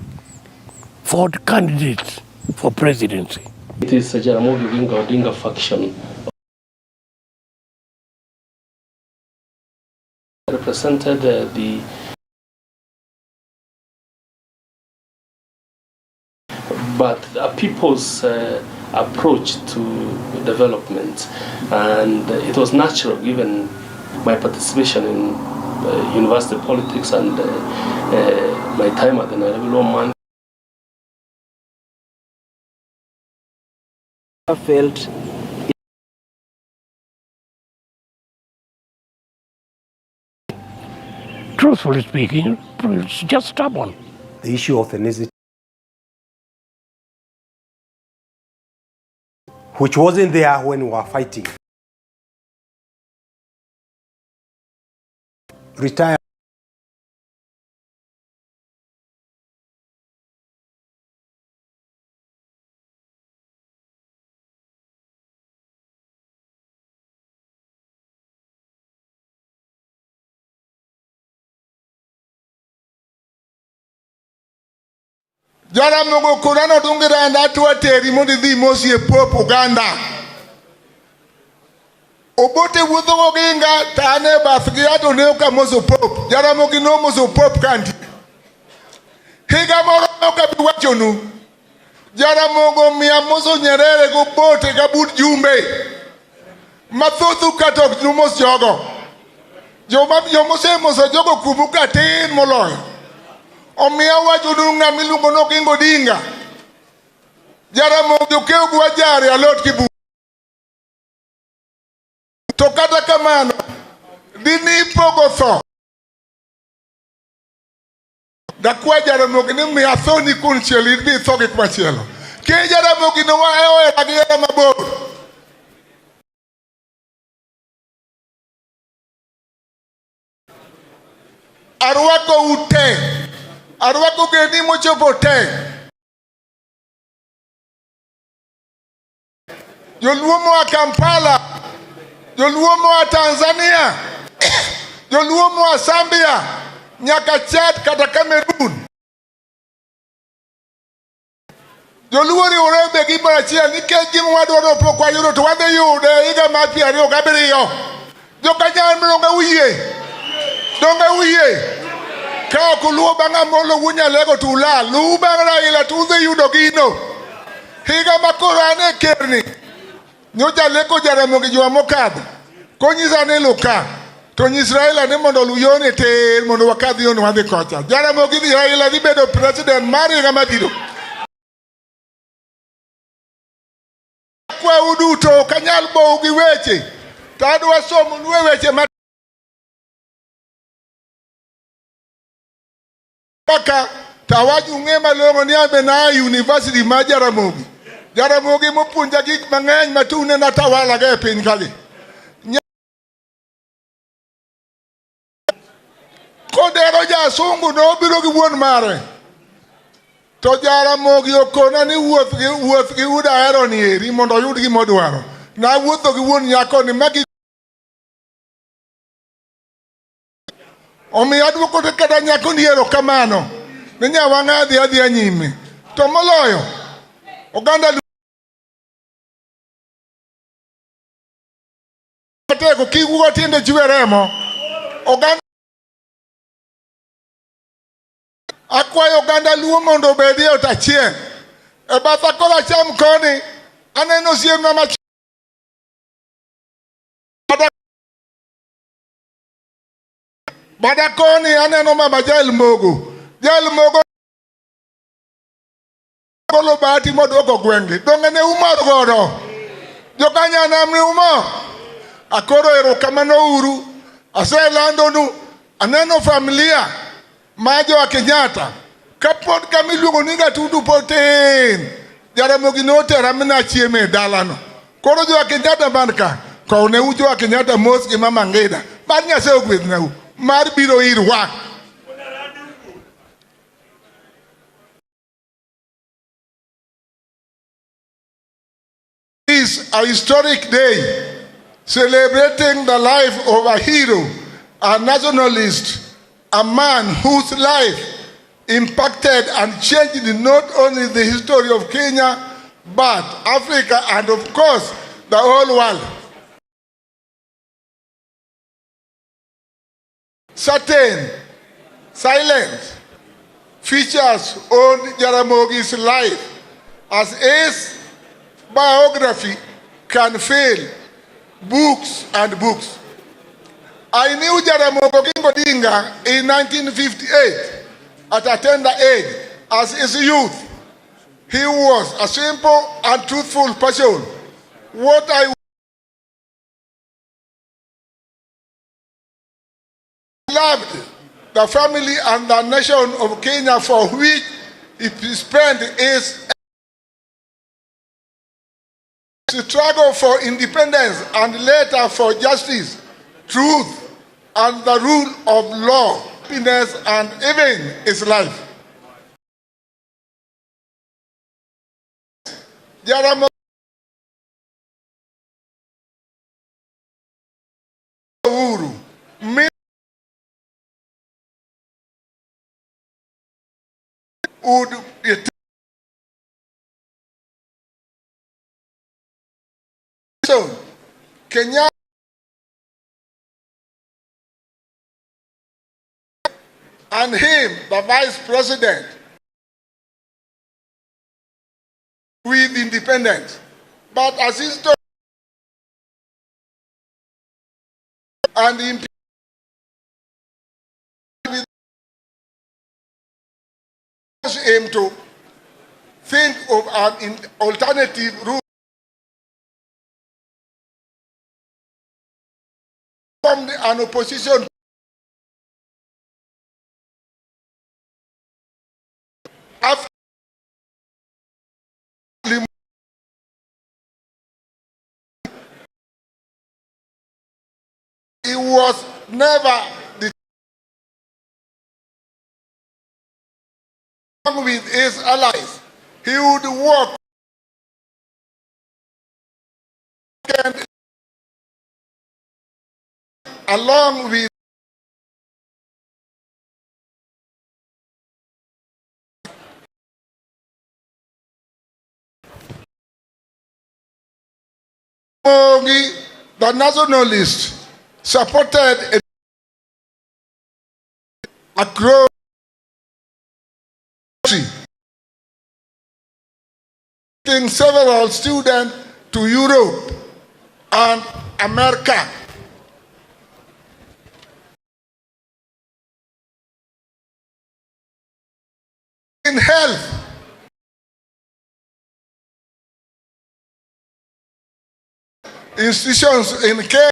Ford candidate for presidency. It is the Jaramogi Oginga Odinga faction represented but a people's approach to development, and it was natural given my participation in university politics and my time at the Nairobi Law Man. I felt Truthfully speaking, it's just stubborn. The issue of ethnicity, which wasn't there when we were fighting. Retire. Jaramogi Oginga Odinga and that what Mundi the most Pope Uganda. Obote wuzo Oginga tane basgia to neuka mozo Pope. Jaramogi no mozo Pope kanti. Higa moro ka biwachonu. Jaramogi mia mozo Nyerere go bote kabut jumbe. Mathotu katok numos jogo. Jomose mozo jogo kubuka tin moloyo. Omia wachonu nga milungo no Oginga Odinga. Jaramogi okeo gwajari alot kibu. To kata kamano dini pogo tho. Da kwa Jaramogi ni mi athoni kun chieli bi tho gik machielo. Ke Jaramogi no wa ewe agiera mabor. Arwako ute. Arwako geni mochopo te. Joluomo wa Kampala, Joluomo wa Tanzania, Joluomo wa Zambia, nyaka Chad kata Cameroon. Joluori urebe gibara chia nike jimu wadoro po kwa yuro to wade yude iga mapi ario gabiriyo. Joka nyamronga uye. Donga uye. Ka kuluo banga molo wunya lego tula. Lu banga ila tuze yudo gino. Higa makorane kerni. Nyoja leko Jaramogi jwa mokadho. Konyisa ne luka. To Israel ne mondo luyone te mondo wakadhi yon wadhi kocha. Jaramogi dhi Raila dhi bedo president mari ga mabiro. Kwa uduto kanyal bo gi weche. Tadwa somo luwe weche Maka tawaju ngema longo ni ambe na university ma Jaramogi. Jaramogi mopunja gik mang'eny matune na tawala ga piny kagi. Kodero ja sungu no biro gi wuon mare. To Jaramogi okona ni wuoth gi uda ero ni eri mondo yud gi modwaro. Na wuotho gi wuon nyako ni magi Omi adwoko te kada nyako ni ero kamano. Ne nyawanga adhi anyime. To moloyo oganda ko kiwugo tiende chwe remo. Oganda akwayo oganda luo mondo obedie ot achiel. E batha kola cham koni aneno siem ng'ama Badakoni aneno mama Jaramogi. Jaramogi kolo bahati modoko gwenge. Dongene umar godo. Jokanya namni umar. Akoro erokamano uru. Aselandonu. Aneno familia. Majo wa Kenyatta. Kapod kamiluongo ni Gatudu Potin. Jaramogi notera mina chieme dalano. Koro jo wa Kenyatta manka. Kone ujo wa Kenyatta mos gi mama Ngeda. Bad Nyasaye ogwedhna. Mar biro irwa. This is a historic day celebrating the life of a hero, a nationalist, a man whose life impacted and changed not only the history of Kenya, but Africa and of course the whole world. Certain silent features on Jaramogi's life, as his biography can fill books and books. I knew Jaramogi Oginga Odinga in 1958 at a tender age. As his youth, he was a simple and truthful person. What I loved the family and the nation of Kenya for which he spent his struggle for independence and later for justice, truth, and the rule of law, happiness, and even his life. Jaramogi Uhuru would Kenya and him, the vice president, with independence. But as history and him to think of an alternative route. Formed an opposition after he was never with his allies. He would work along with the nationalists supported across several students to Europe and America. In health, institutions in care,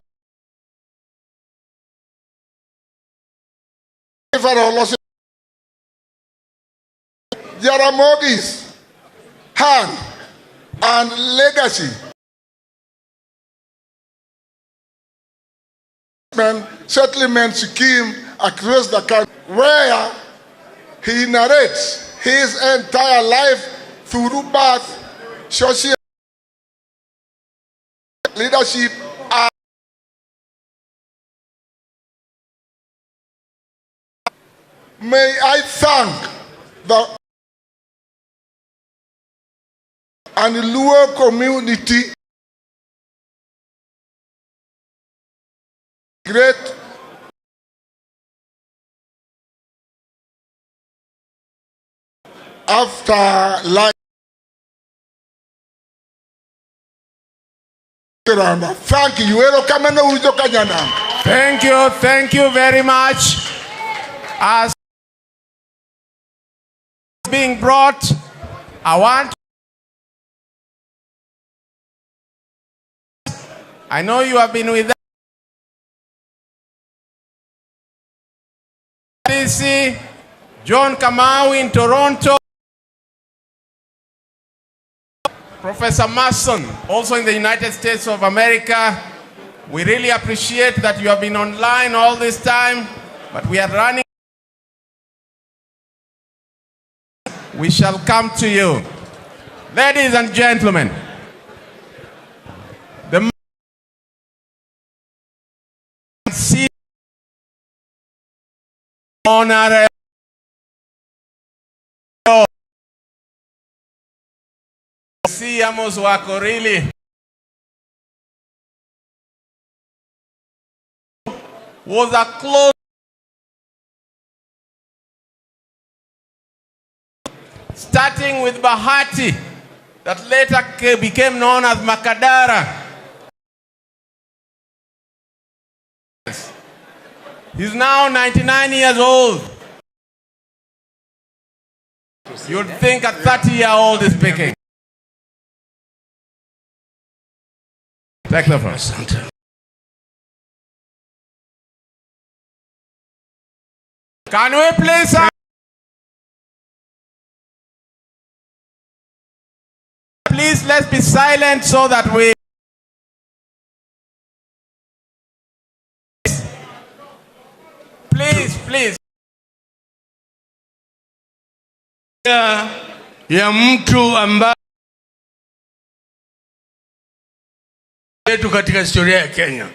Jaramogi's hand and legacy settlement scheme across the country, where he narrates his entire life through birth, social leadership, and may I thank the and Luo community great after life. Thank you. Thank you very much. As being brought, I know you have been with us. DC, John Kamau in Toronto, Professor Mason, also in the United States of America. We really appreciate that you have been online all this time, but we are running. We shall come to you. Ladies and gentlemen, the honor Siamos wako really was a close starting with Bahati that later became known as Makadara. He's now 99 years old. You'd think a 30-year-old is speaking. Take the first. Can we please? Please, let's be silent so that we. Please. Ya mtu ambaye yetu katika historia ya Kenya.